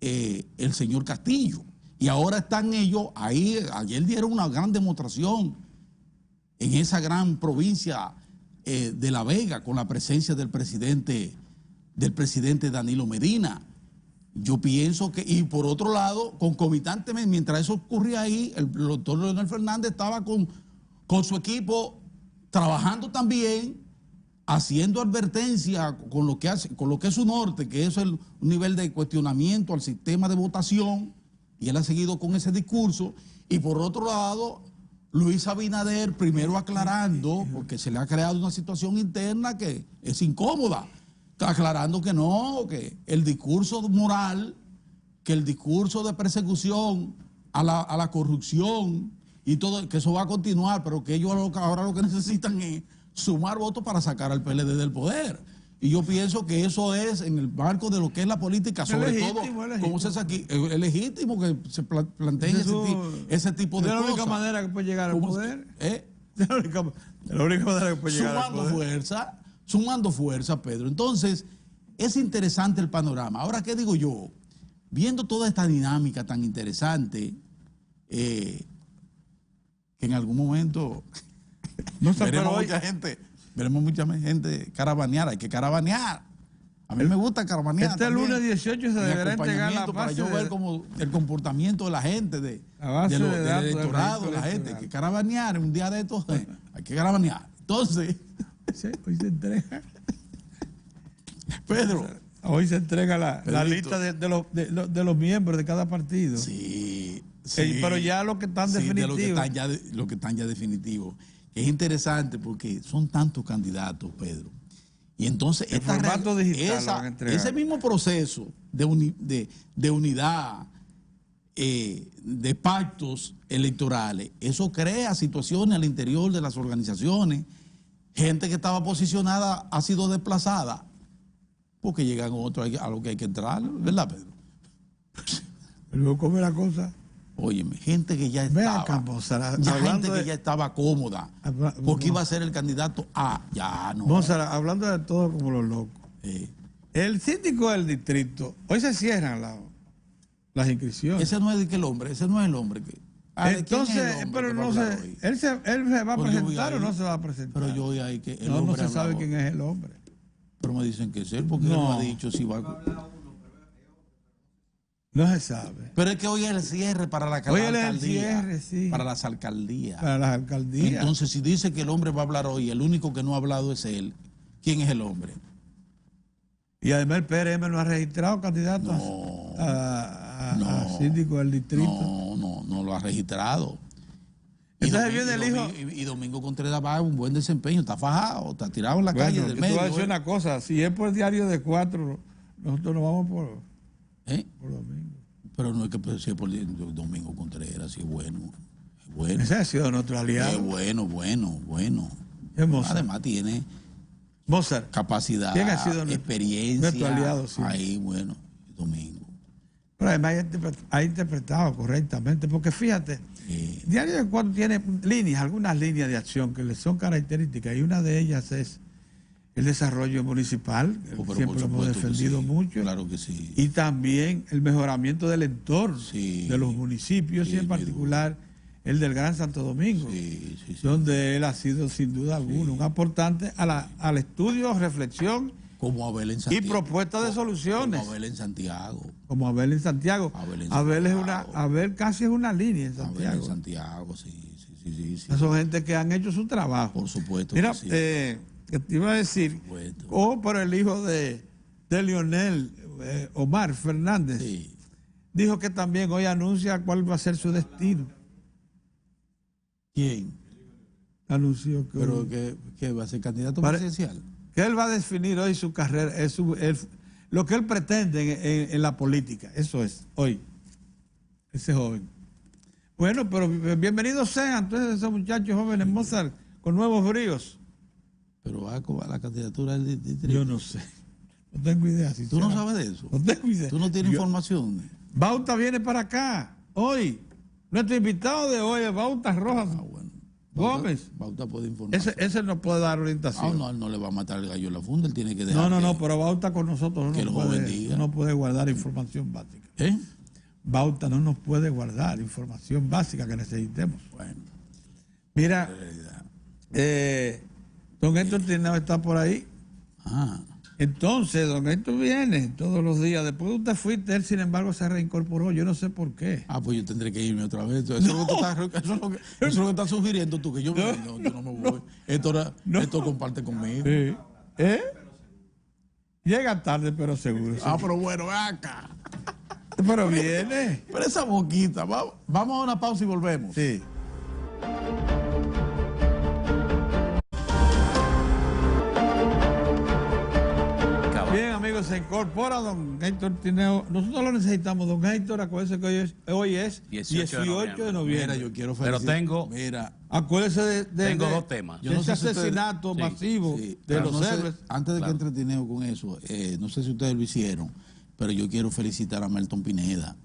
el señor Castillo. Y ahora están ellos ahí. Ayer dieron una gran demostración en esa gran provincia de La Vega, con la presencia del presidente Danilo Medina. Yo pienso que, y por otro lado, concomitantemente, mientras eso ocurría ahí, el doctor Leonel Fernández estaba con su equipo trabajando también, haciendo advertencia con lo que es su norte, que es un nivel de cuestionamiento al sistema de votación, y él ha seguido con ese discurso. Y por otro lado, Luis Abinader primero aclarando, porque se le ha creado una situación interna que es incómoda, aclarando que no, que el discurso moral, que el discurso de persecución a la corrupción y todo, que eso va a continuar, pero que ellos ahora lo que necesitan es sumar votos para sacar al PLD del poder. Y yo pienso que eso es en el marco de lo que es la política, sobre todo, como se hace aquí, es legítimo que se planteen ese tipo de cosas. Es la única manera que puede llegar al poder. Es la única manera que puede llegar al poder. Sumando fuerza, Pedro. Entonces, es interesante el panorama. Ahora, ¿qué digo yo? Viendo toda esta dinámica tan interesante, que en algún momento veremos mucha gente caravanear. Hay que caravanear. A mí me gusta caravanear. Este lunes 18 se deberá entregar la base para yo ver como el comportamiento de la gente, del electorado, de la gente. Hay que caravanear. Un día de estos, hay que caravanear. Entonces, sí, hoy se entrega. Pedro. Hoy se entrega la lista de los miembros de cada partido. Sí. Pero ya lo que están definitivos. Lo que están ya definitivos. Es interesante porque son tantos candidatos, Pedro. Y entonces ese mismo proceso de unidad, de pactos electorales, eso crea situaciones al interior de las organizaciones. Gente que estaba posicionada ha sido desplazada porque llegan otros a lo que hay que entrar, ¿verdad, Pedro? Pero ¿cómo es la cosa? Óyeme, gente que ya estaba cómoda porque iba a ser el candidato A. Ya no. Mozart, hablando de todo como los locos. El síndico del distrito, hoy se cierran las inscripciones. Ese no es el hombre que... Entonces, pero no sé, ¿él se va a presentar o no se va a presentar? Pero yo oí ahí que no se sabe quién es el hombre. Pero me dicen que es él, porque él no ha dicho si va a... No se sabe. Pero es que hoy es el cierre para la alcaldía. Hoy es el cierre, sí. Para las alcaldías. Para las alcaldías. Entonces, si dice que el hombre va a hablar hoy, el único que no ha hablado es él, ¿quién es el hombre? Y además el PRM no ha registrado candidato a síndico del distrito. No lo ha registrado. Entonces viene el hijo. Y Domingo Contreras va a un buen desempeño, está fajado, está tirado en la calle del medio. Te voy a decir una cosa, si es por el diario de 4, nosotros nos vamos por Domingo. Pero no es que sea por Domingo Contreras, si es bueno. Es bueno. Ese ha sido nuestro aliado. Es bueno. Además tiene capacidad, experiencia. Nuestro aliado, sí. Ahí, bueno, Domingo. Pero además ha interpretado correctamente, porque fíjate, Diario de 4 tiene algunas líneas de acción que le son características, y una de ellas es el desarrollo municipal, siempre lo hemos defendido mucho. Claro que sí. Y también el mejoramiento del entorno de los municipios, y en particular el del Gran Santo Domingo, donde él ha sido sin duda alguna un aportante al estudio, reflexión como Abel en Santiago, y propuesta de soluciones. Como Abel en Santiago. Abel casi es una línea en Santiago. Abel en Santiago, sí. Sí. Son gente que han hecho su trabajo. Por supuesto. Mira, que sí. que te iba a decir, por el hijo de Leonel, Omar Fernández, Sí. dijo que también hoy anuncia cuál va a ser su destino. ¿Quién? Anunció que, Pero que va a ser candidato presidencial. Que él va a definir hoy su carrera, lo que él pretende en la política. Eso es, hoy, ese joven. Bueno, pero bienvenidos sean entonces esos muchachos jóvenes Mozart con nuevos bríos. Pero va a la candidatura del distrito. Yo no sé, no tengo idea. ¿Tú no sabes de eso? No tengo idea. ¿Tú no tienes información? Bauta viene para acá, hoy. Nuestro invitado de hoy es Bauta Rojas Gómez. Bauta puede informar. Ese no puede dar orientación. No, él no le va a matar el gallo en la funda, él tiene que dejar. No, pero Bauta con nosotros que el joven diga. no puede guardar información básica. Bauta no nos puede guardar información básica que necesitemos. Bueno. Mira, don Héctor Tineo está por ahí. Entonces, don Héctor viene todos los días. Después de usted fuiste, él sin embargo se reincorporó. Yo no sé por qué. Pues yo tendré que irme otra vez. Eso es lo que estás sugiriendo tú, que yo no me voy. Esto comparte conmigo. Llega tarde, pero seguro. Pero bueno, acá. Pero viene. Pero esa boquita. Vamos a una pausa y volvemos. Sí. Bien, amigos, se incorpora don Héctor Tineo. Nosotros lo necesitamos, don Héctor. Acuérdese que hoy es 18 de noviembre. Mira, yo quiero felicitar. Acuérdese tengo dos temas. De ese asesinato masivo de los héroes. Antes de que entreteneo con eso, no sé si ustedes lo hicieron, pero yo quiero felicitar a Melton Pineda.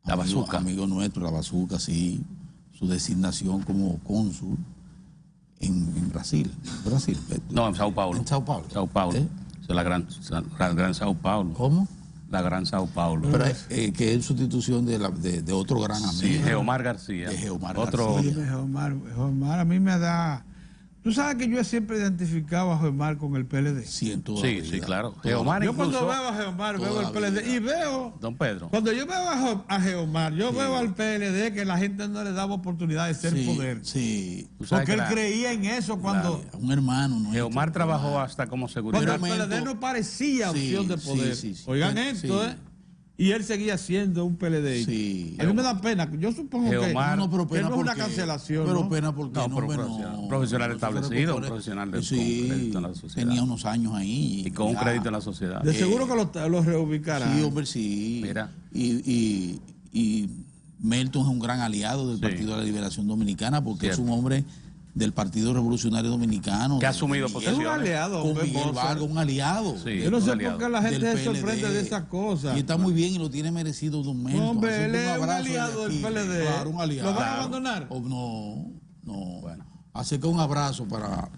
La Bazuca. Amigo nuestro, la Bazuca, sí. Su designación como cónsul en Brasil. No, en Sao Paulo. En Sao Paulo. Sao Paulo. La gran Sao Paulo. ¿Cómo? La gran Sao Paulo. Pero que es sustitución de otro gran amigo. Sí, Geomar García. De Geomar García. Geomar a mí me da... Tú sabes que yo siempre identificaba a Geomar con el PLD. Sí, claro. Geomar yo cuando veo a Geomar veo el PLD y veo... Don Pedro. Cuando yo veo a Geomar, yo veo al PLD que la gente no le daba oportunidad de ser poder. Sí. Porque él creía en eso cuando... Un hermano. ¿No? Geomar trabajó hasta como seguridad. Cuando el PLD no parecía opción de poder. Oigan esto, Y él seguía siendo un PLD. Sí. A mí me da pena. Yo supongo Geomar, que no es una cancelación. Pero pena porque profesional establecido, un profesional con crédito en la sociedad. Tenía unos años ahí. Y con un crédito en la sociedad. De seguro que los reubicarán. Sí, hombre, sí. Mira. Y Melton es un gran aliado del Partido de la Liberación Dominicana porque es un hombre del Partido Revolucionario Dominicano. Que ha asumido posiciones. Es un aliado. Con Miguel Vargas, un aliado. Sí, yo no sé por qué la gente se sorprende de esas cosas. Y está muy bien y lo tiene merecido don Melton. Hombre, él es un aliado del PLD. Claro, un aliado. ¿Lo van a abandonar? No. Bueno. Así que un abrazo para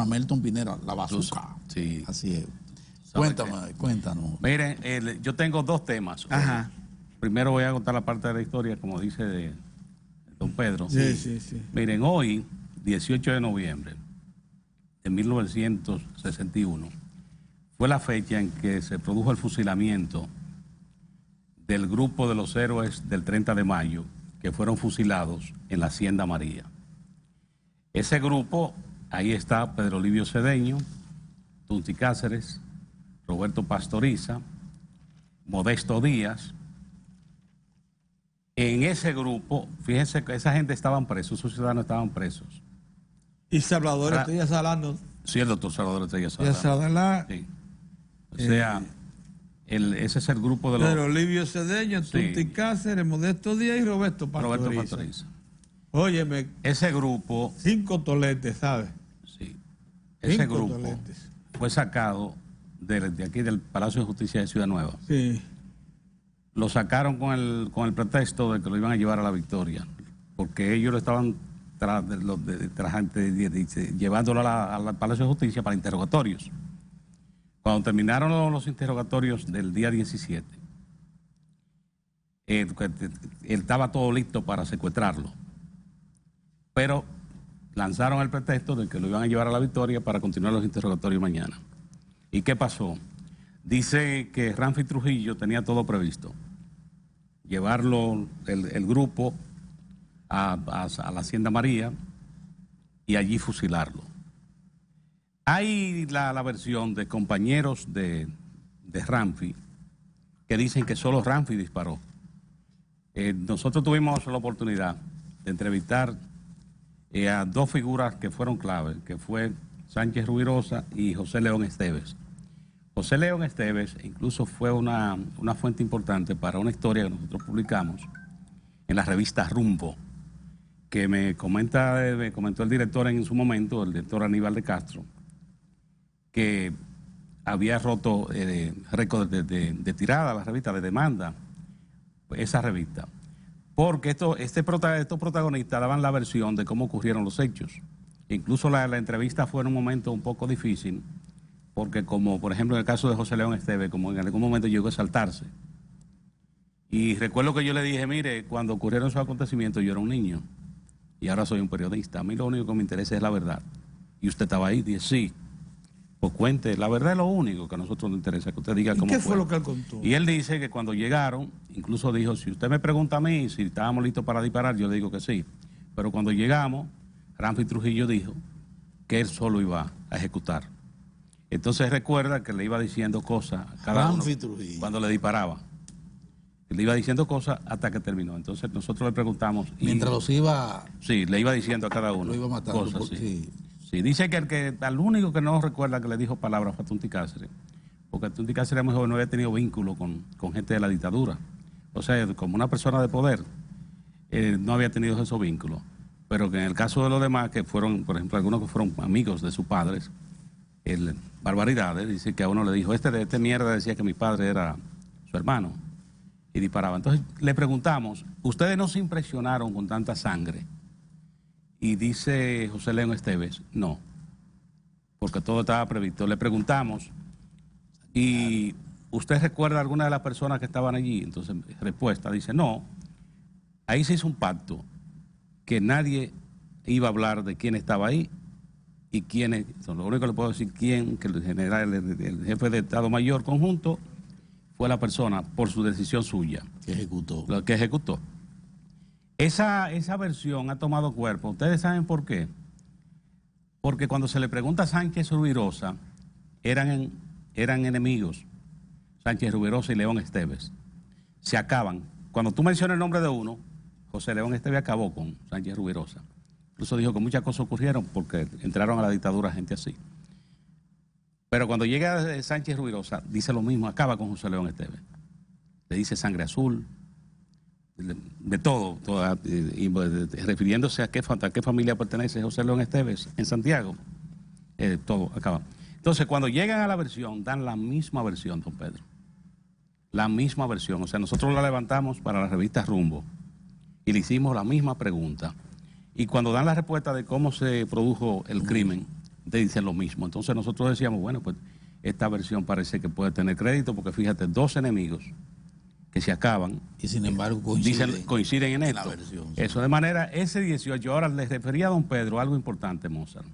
Melton Pineda, la Bazuca. Sí. Así es. Cuéntanos. Miren, yo tengo dos temas. Ajá. Primero voy a contar la parte de la historia, como dice de don Pedro. Sí. Miren, hoy, 18 de noviembre de 1961, fue la fecha en que se produjo el fusilamiento del grupo de los héroes del 30 de mayo, que fueron fusilados en la Hacienda María. Ese grupo, ahí está Pedro Livio Cedeño, Tunci Cáceres, Roberto Pastoriza, Modesto Díaz. En ese grupo, fíjense que esa gente estaban presos, esos ciudadanos estaban presos. Y Salvador Estrella Salano. Sí, el doctor Salvador Estrella Salano. Sí. O sea, ese es el grupo de los... Pero Livio Cedeño, Tunci Cáceres, Modesto Díaz y Roberto Pastoriza. Óyeme. Ese grupo... 5 toletes, ¿sabes? Sí. Ese grupo fue sacado de aquí del Palacio de Justicia de Ciudad Nueva. Sí. Lo sacaron con el pretexto de que lo iban a llevar a la victoria, porque ellos lo estaban llevándolo al Palacio de Justicia para interrogatorios. Cuando terminaron los interrogatorios del día 17, él estaba todo listo para secuestrarlo, pero lanzaron el pretexto de que lo iban a llevar a la victoria para continuar los interrogatorios mañana. ¿Y qué pasó? Dice que Ramfi Trujillo tenía todo previsto. Llevarlo, el grupo, a la Hacienda María y allí fusilarlo. Hay la versión de compañeros de Ramfi que dicen que solo Ramfi disparó. Nosotros tuvimos la oportunidad de entrevistar a dos figuras que fueron clave, que fue Sánchez Rubirosa y José León Esteves. José León Esteves incluso fue una fuente importante para una historia que nosotros publicamos en la revista Rumbo, que me comentó el director en su momento, el director Aníbal de Castro, que había roto récord de tirada la revista, de demanda, esa revista. Porque estos protagonistas daban la versión de cómo ocurrieron los hechos. Incluso la entrevista fue en un momento un poco difícil, porque como por ejemplo en el caso de José León Esteves, como en algún momento llegó a exaltarse. Y recuerdo que yo le dije, mire, cuando ocurrieron esos acontecimientos yo era un niño y ahora soy un periodista. A mí lo único que me interesa es la verdad. Y usted estaba ahí, dije, sí. Pues cuente, la verdad es lo único que a nosotros nos interesa, que usted diga cómo fue. ¿Qué fue lo que él contó? Y él dice que cuando llegaron, incluso dijo, si usted me pregunta a mí si estábamos listos para disparar, yo le digo que sí. Pero cuando llegamos, Ramfi Trujillo dijo que él solo iba a ejecutar. Entonces recuerda que le iba diciendo cosas a cada uno cuando le disparaba. Le iba diciendo cosas hasta que terminó. Entonces nosotros le preguntamos... Mientras los iba... Sí, le iba diciendo a cada uno. Lo iba matando. Cosas, sí. Sí, dice que al único que no recuerda que le dijo palabras fue a Tunti Cáceres, porque Tunti Cáceres muy joven no había tenido vínculo con gente de la dictadura. O sea, como una persona de poder, no había tenido esos vínculos. Pero que en el caso de los demás, que fueron, por ejemplo, algunos que fueron amigos de sus padres, barbaridades, dice que a uno le dijo, este mierda decía que mi padre era su hermano, y disparaba. Entonces le preguntamos, ¿ustedes no se impresionaron con tanta sangre? Y dice José León Esteves, no, porque todo estaba previsto. Le preguntamos, ¿y usted recuerda alguna de las personas que estaban allí? Entonces, respuesta, dice, no, ahí se hizo un pacto que nadie iba a hablar de quién estaba ahí y quiénes, lo único que le puedo decir, que el general, el jefe de Estado Mayor conjunto, fue la persona por su decisión suya. Que ejecutó. Lo que ejecutó. Esa versión ha tomado cuerpo. ¿Ustedes saben por qué? Porque cuando se le pregunta a Sánchez Rubirosa, eran enemigos, Sánchez Rubirosa y León Esteves. Se acaban. Cuando tú mencionas el nombre de uno, José León Esteves acabó con Sánchez Rubirosa. Incluso dijo que muchas cosas ocurrieron porque entraron a la dictadura gente así. Pero cuando llega Sánchez Rubirosa, dice lo mismo, acaba con José León Esteves. Le dice sangre azul, de todo, refiriéndose a qué familia pertenece José León Esteves en Santiago, todo acaba. Entonces, cuando llegan a la versión, dan la misma versión, don Pedro. La misma versión. O sea, nosotros la levantamos para la revista Rumbo y le hicimos la misma pregunta. Y cuando dan la respuesta de cómo se produjo el crimen, te dicen lo mismo. Entonces nosotros decíamos, bueno, pues esta versión parece que puede tener crédito, porque fíjate, dos enemigos que se acaban y sin embargo coinciden en esto. Versión, sí. Eso, de manera, ese 18, ahora les refería a don Pedro algo importante, Mozart,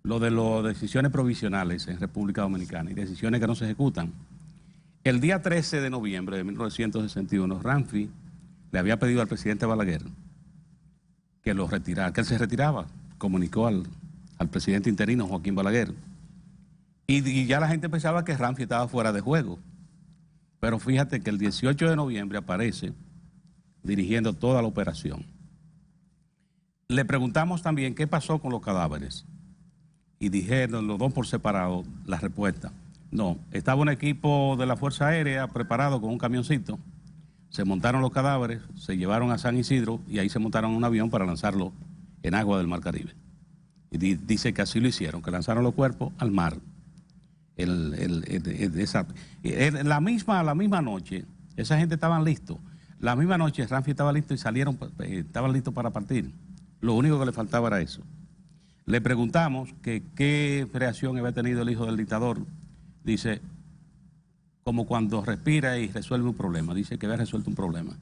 lo de las decisiones provisionales en República Dominicana y decisiones que no se ejecutan. El día 13 de noviembre de 1961, Ramfi le había pedido al presidente Balaguer que lo retirara, que él se retiraba, comunicó al presidente interino Joaquín Balaguer, y ya la gente pensaba que Ramfi estaba fuera de juego. Pero fíjate que el 18 de noviembre aparece dirigiendo toda la operación. Le preguntamos también qué pasó con los cadáveres. Y dijeron los dos por separado la respuesta. No, estaba un equipo de la Fuerza Aérea preparado con un camioncito. Se montaron los cadáveres, se llevaron a San Isidro y ahí se montaron un avión para lanzarlo en agua del Mar Caribe. Y dice que así lo hicieron, que lanzaron los cuerpos al mar. La misma noche, esa gente estaban listos. La misma noche Ramfi estaba listo y estaban listos para partir. Lo único que le faltaba era eso. Le preguntamos que qué reacción había tenido el hijo del dictador. Dice, como cuando respira y resuelve un problema. Dice que había resuelto un problema.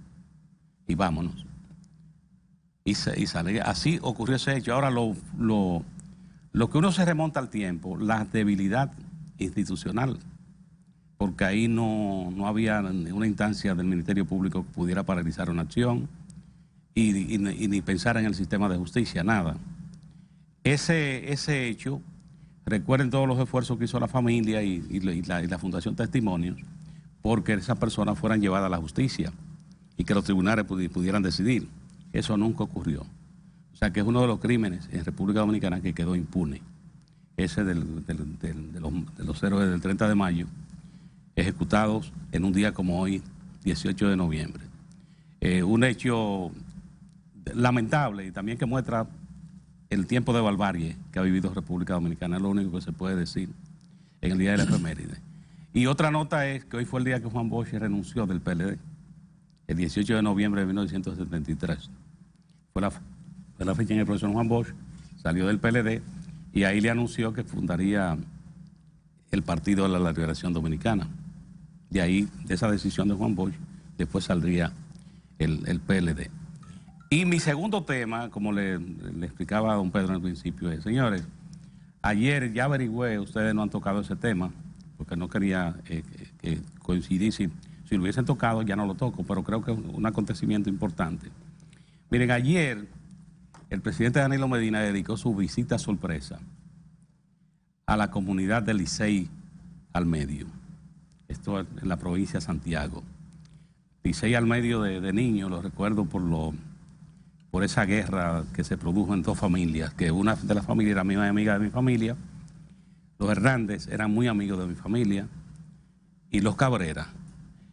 Y vámonos. Y sale. Así ocurrió ese hecho. Ahora lo que uno se remonta al tiempo, la debilidad institucional, porque ahí no había una instancia del Ministerio Público que pudiera paralizar una acción. y ni pensar en el sistema de justicia, nada. Ese hecho, recuerden todos los esfuerzos que hizo la familia y la Fundación Testimonios, porque esas personas fueran llevadas a la justicia y que los tribunales pudieran decidir. Eso nunca ocurrió. O sea que es uno de los crímenes en República Dominicana que quedó impune. Ese de los héroes del 30 de mayo, ejecutados en un día como hoy, 18 de noviembre. Un hecho lamentable y también que muestra el tiempo de barbarie que ha vivido República Dominicana, es lo único que se puede decir en el día de la efeméride. Y otra nota es que hoy fue el día que Juan Bosch renunció del PLD, el 18 de noviembre de 1973. Fue la fecha en que el profesor Juan Bosch salió del PLD y ahí le anunció que fundaría el Partido de la Liberación Dominicana. De ahí, de esa decisión de Juan Bosch, después saldría el PLD. Y mi segundo tema, como le explicaba a don Pedro en el principio, es, señores, ayer ya averigüé, ustedes no han tocado ese tema, porque no quería coincidir, si lo hubiesen tocado ya no lo toco, pero creo que es un acontecimiento importante. Miren, ayer el presidente Danilo Medina dedicó su visita sorpresa a la comunidad de Licey al Medio, esto en la provincia de Santiago. Licey al Medio de niño, lo recuerdo por esa guerra que se produjo en dos familias, que una de las familias era muy amiga de mi familia, los Hernández eran muy amigos de mi familia, y los Cabrera,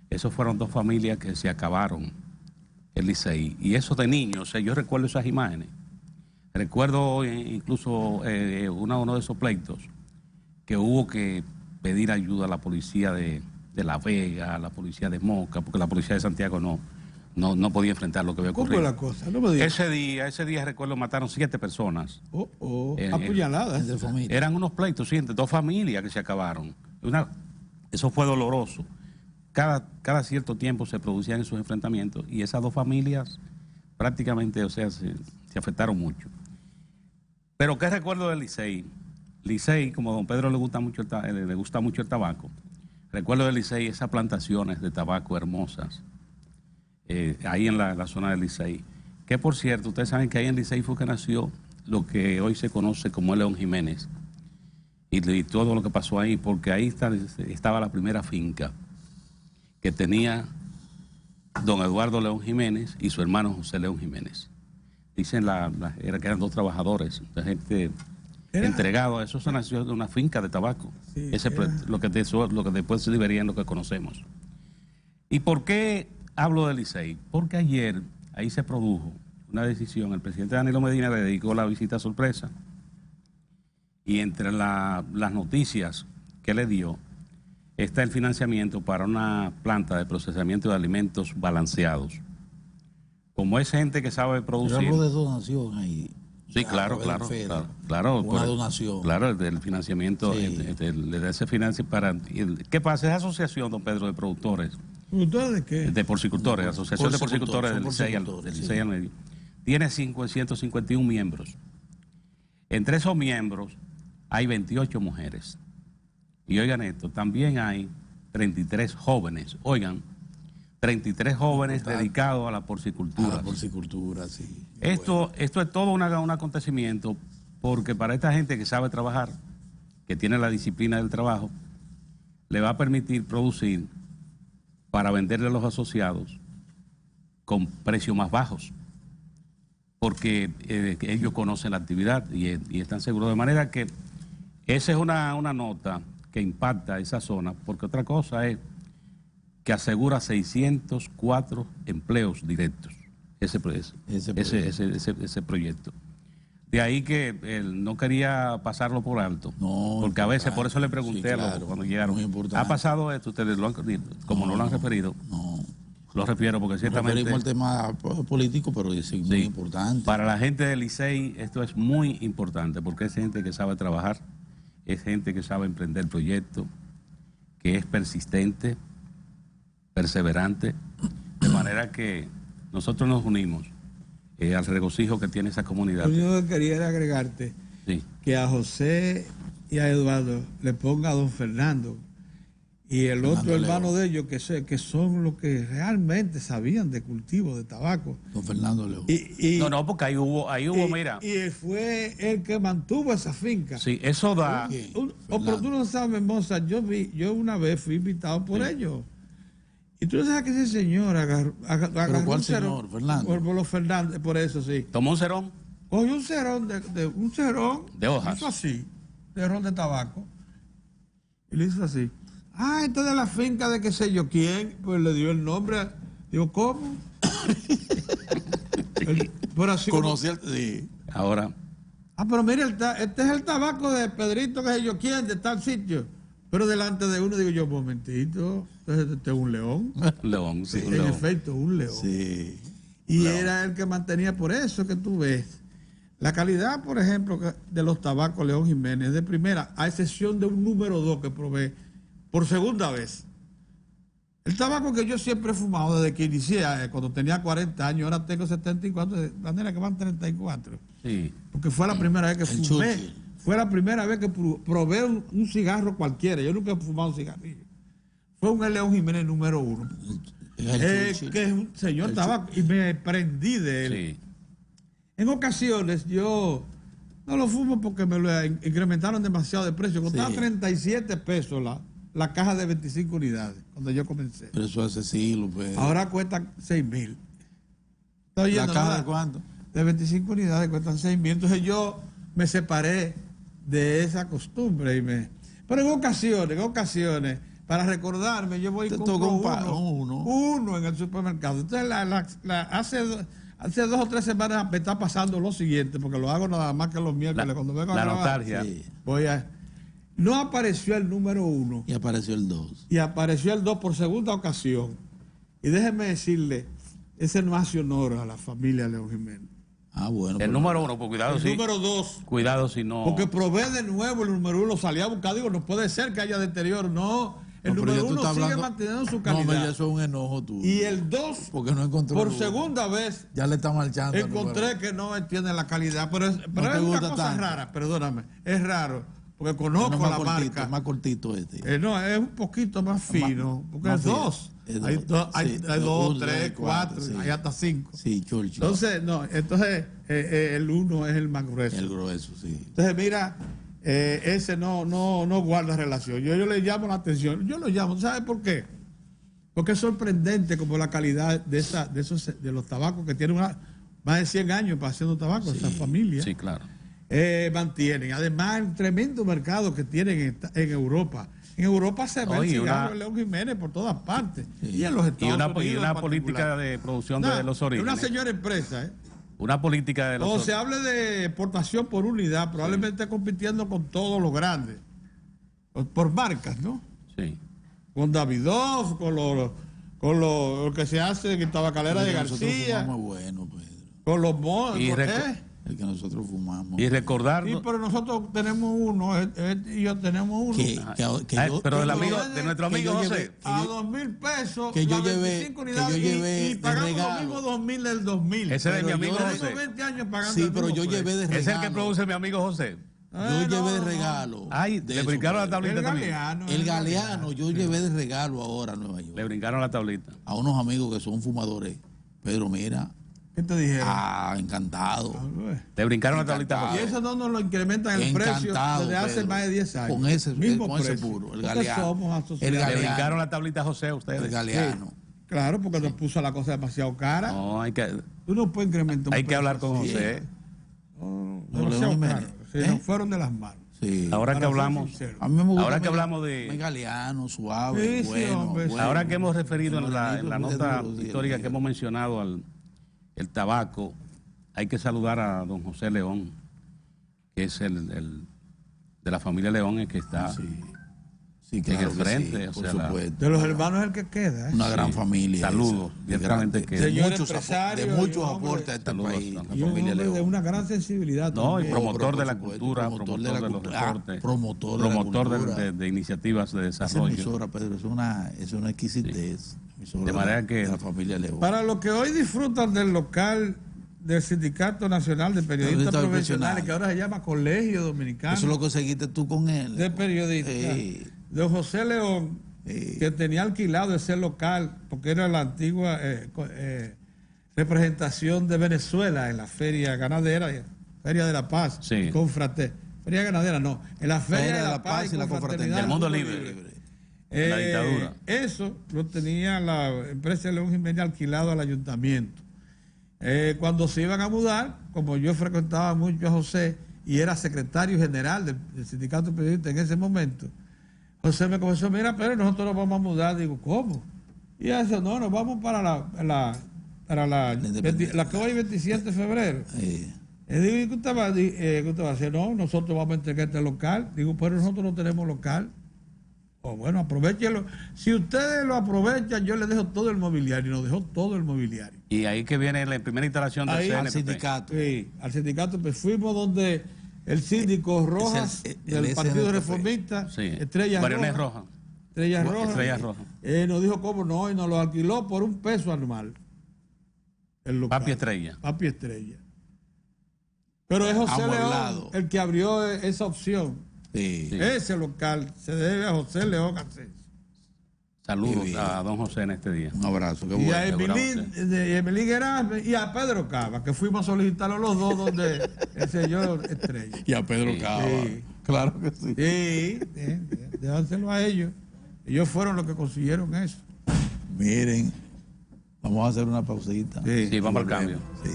esos fueron dos familias que se acabaron el Licey. Y eso de niños, o sea, yo recuerdo esas imágenes. Recuerdo incluso uno de esos pleitos que hubo que pedir ayuda a la policía de La Vega, a la policía de Moca, porque la policía de Santiago no podía enfrentar lo que había ocurrido. ¿Cómo la cosa? No me digas. Ese día recuerdo mataron 7 personas. Apuñaladas. Eran unos pleitos, sí, entre dos familias que se acabaron. Eso fue doloroso. Cada cierto tiempo se producían esos enfrentamientos y esas dos familias prácticamente, o sea, se afectaron mucho. Pero ¿qué recuerdo del Licey? Licey, como a don Pedro le gusta mucho el tabaco, recuerdo del Licey esas plantaciones de tabaco hermosas, ahí en la zona del Licey. Que por cierto, ustedes saben que ahí en Licey fue que nació lo que hoy se conoce como León Jiménez. Y todo lo que pasó ahí, porque ahí estaba la primera finca que tenía don Eduardo León Jiménez y su hermano José León Jiménez. Dicen que eran dos trabajadores, de gente entregada. Eso se nació de una finca de tabaco. Sí, lo que después se divería en lo que conocemos. ¿Y por qué hablo del Licey? Porque ayer ahí se produjo una decisión. El presidente Danilo Medina le dedicó la visita sorpresa. Y entre las noticias que le dio está el financiamiento para una planta de procesamiento de alimentos balanceados. Como es gente que sabe producir. Hablo de donación ahí. Sí, claro. Una donación. Claro, el financiamiento, sí. Le da ese financiamiento para. ¿Qué pasa? Esa asociación, don Pedro, de productores. ¿Productores de qué? De porcicultores, Asociación de Porcicultores del Licey al Medio. Tiene 151 miembros. Entre esos miembros hay 28 mujeres. Y oigan esto, también hay 33 jóvenes. Oigan, 33 jóvenes dedicados a la porcicultura. A la porcicultura, sí. Esto es todo un acontecimiento, porque para esta gente que sabe trabajar, que tiene la disciplina del trabajo, le va a permitir producir para venderle a los asociados con precios más bajos, porque ellos conocen la actividad y están seguros. De manera que esa es una nota que impacta a esa zona, porque otra cosa es que asegura 604 empleos directos, ese proyecto. De ahí que él no quería pasarlo por alto, porque a veces, por eso le pregunté cuando llegaron, ¿ha pasado esto? Ustedes lo han, como no lo han referido, lo refiero porque ciertamente... Referimos al tema político, pero es muy importante. Para la gente del Licey esto es muy importante, porque es gente que sabe trabajar, es gente que sabe emprender proyectos, que es persistente, perseverante, de manera que nosotros nos unimos al regocijo que tiene esa comunidad. Lo único que quería era agregarte que a José y a Eduardo le ponga a don Fernando y el otro hermano de ellos, que son los que realmente sabían de cultivo de tabaco. Don Fernando León. No, porque ahí hubo, mira. Y fue el que mantuvo esa finca. Sí, eso da. Pero tú no sabes, Moza, yo una vez fui invitado por ellos. Y tú no sabes que ese señor agarró ¿Cuál señor? Fernando. Por los Fernández, por eso sí. ¿Tomó un cerón? Cogió un cerón de hojas. Hizo así, cerón de tabaco. Y le hizo así. Esto de la finca de qué sé yo quién, pues le dio el nombre. Digo, ¿cómo? Pero así conocí sí. Ahora. Pero mire, este es el tabaco de Pedrito, qué sé yo quién, de tal sitio. Pero delante de uno digo yo, momentito, entonces este es un león. León, sí. En efecto, un león. Sí. Y era el que mantenía, por eso que tú ves. La calidad, por ejemplo, de los tabacos León Jiménez de primera, a excepción de un número 2 que probé por segunda vez. El tabaco que yo siempre he fumado desde que inicié, cuando tenía 40 años, ahora tengo 74, de manera que van 34. Sí. Porque fue la primera vez que fumé. Fue la primera vez que probé un cigarro cualquiera. Yo nunca he fumado un cigarrillo. Fue un León Jiménez número 1. Que es un señor tabaco. Y me prendí de él. Sí. En ocasiones yo no lo fumo porque me lo incrementaron demasiado de precio. Costaba 37 pesos la caja de 25 unidades cuando yo comencé. Pero eso hace siglos, pues. Ahora cuesta 6,000. ¿La caja de cuánto? De 25 unidades cuestan 6,000. Entonces yo me separé de esa costumbre. Pero en ocasiones, para recordarme, yo voy y compro uno en el supermercado. Entonces hace 2 o 3 semanas me está pasando lo siguiente, porque lo hago nada más que los miércoles. Cuando vengo a grabar, nostalgia. Sí, no apareció el número 1. Y apareció el 2. Y apareció el 2 por segunda ocasión. Y déjeme decirle, ese no hace honor a la familia León Jiménez. Bueno. El número 1, pues cuidado el número 2. Cuidado si no. Porque probé de nuevo el número 1, lo salí a buscar. Digo, no puede ser que haya deterioro. No. El número 1 sigue manteniendo su calidad. No, eso es un enojo tuyo. Y el 2, porque no encontró por segunda vez, ya le está marchando. Encontré que no tiene la calidad. Pero es una cosa rara, perdóname. Es raro. Porque conozco la marca. Es más cortito este. No, es un poquito más fino. Porque es 2. Hay 2, 3, 4, hay hasta 5. Sí, Churchill. Entonces el 1 es el más grueso. El grueso, sí. Entonces, mira, ese no guarda relación. Yo le llamo la atención. Yo lo llamo. ¿Sabes por qué? Porque es sorprendente como la calidad de los tabacos que tienen más de 100 años para haciendo tabaco, esa familia. Sí, claro. Mantienen. Además, el tremendo mercado que tienen en Europa. En Europa se ve el cigarro de León Jiménez por todas partes. Sí. Y en los Estados Unidos. Y una política de producción de los orígenes. Una señora empresa, Una política de los orígenes. Se hable de exportación por unidad, probablemente esté compitiendo con todos los grandes. Por marcas, ¿no? Sí. Con Davidoff, con lo que se hace en Tabacalera de García. Muy bueno, Pedro. Con los monos. El que nosotros fumamos. Y recordar. Sí, pero nosotros tenemos uno, y yo tenemos uno. Pero de nuestro amigo José. A 2,000 pesos. Que yo llevé y pagamos lo mismo 2,000 del 2000. Ese es mi amigo José. Tengo 20 años pagando. Sí, pero yo llevé de regalo. Es el que produce mi amigo José. Yo llevé de regalo. Le brincaron la tablita también. El Galeano, yo llevé de regalo ahora a Nueva York. Le brincaron la tablita. A unos amigos que son fumadores. Pedro, mira. ¿Qué te dijeron? Encantado. Te brincaron la tablita. Y eso no nos lo incrementan el precio desde hace más de 10 años. Con ese puro, el Galeano. Le brincaron la tablita a José a ustedes. El Galeano. Sí. Claro, porque nos puso la cosa demasiado cara. No, Tú no puedes incrementar. Hay que hablar con José. Demasiado caro. Se nos fueron de las manos. Sí. Ahora que hablamos, ahora que hablamos de Galeano, suave, bueno. Ahora que hemos referido en la nota histórica que hemos mencionado el tabaco, hay que saludar a don José León, que es el de la familia León, el que está Sí, claro, en el frente, sí, por supuesto. De los hermanos es el que queda. Una gran familia. Saludos. De muchos aportes a este país. Y un hombre de una gran sensibilidad. No, y promotor de la cultura, promotor de los deportes, promotor de iniciativas de desarrollo. Esa emisora, Pedro, es una exquisitez. De manera que la familia León. Para los que hoy disfrutan del local del Sindicato Nacional de Periodistas Profesionales, que ahora se llama Colegio Dominicano. Eso lo conseguiste tú con él. De periodistas. Don José León que tenía alquilado ese local, porque era la antigua representación de Venezuela en la feria ganadera, Feria de la Paz, sí. Feria ganadera, no, en la Feria de la Paz y la confraternidad del mundo libre. La dictadura. Eso lo tenía la empresa León Jiménez alquilado al ayuntamiento. Cuando se iban a mudar, como yo frecuentaba mucho a José y era secretario general del sindicato de periodistas en ese momento, José me comenzó, mira, pero nosotros nos vamos a mudar. Digo, ¿cómo? Y eso, no, nos vamos para la que hoy 27 de febrero. Digo, ¿y qué usted va a hacer? No, nosotros vamos a entregar este local. Digo, pero nosotros no tenemos local. O bueno, aprovechenlo. Si ustedes lo aprovechan, yo les dejo todo el mobiliario. Y nos dejó todo el mobiliario. Y ahí que viene la primera instalación del CNPP. Al sindicato. Sí, al sindicato. Pues fuimos donde el síndico Rojas del Partido Reformista, sí. Estrella Roja. Estrella Roja. Nos dijo cómo no, y nos lo alquiló por $1 anual. El local. Papi Estrella. Pero es José León el que abrió esa opción. Sí. Ese local se debe a José León Ascenso. Saludos a don José en este día. Un abrazo. Qué y a Emilín Erasme y a Pedro Cava, que fuimos a solicitarlo los dos donde el señor Estrella. Y a Pedro Cava. Sí. Claro que sí. Sí, déjanselo a ellos. Ellos fueron los que consiguieron eso. Miren, vamos a hacer una pausita. Sí, vamos al cambio. Sí.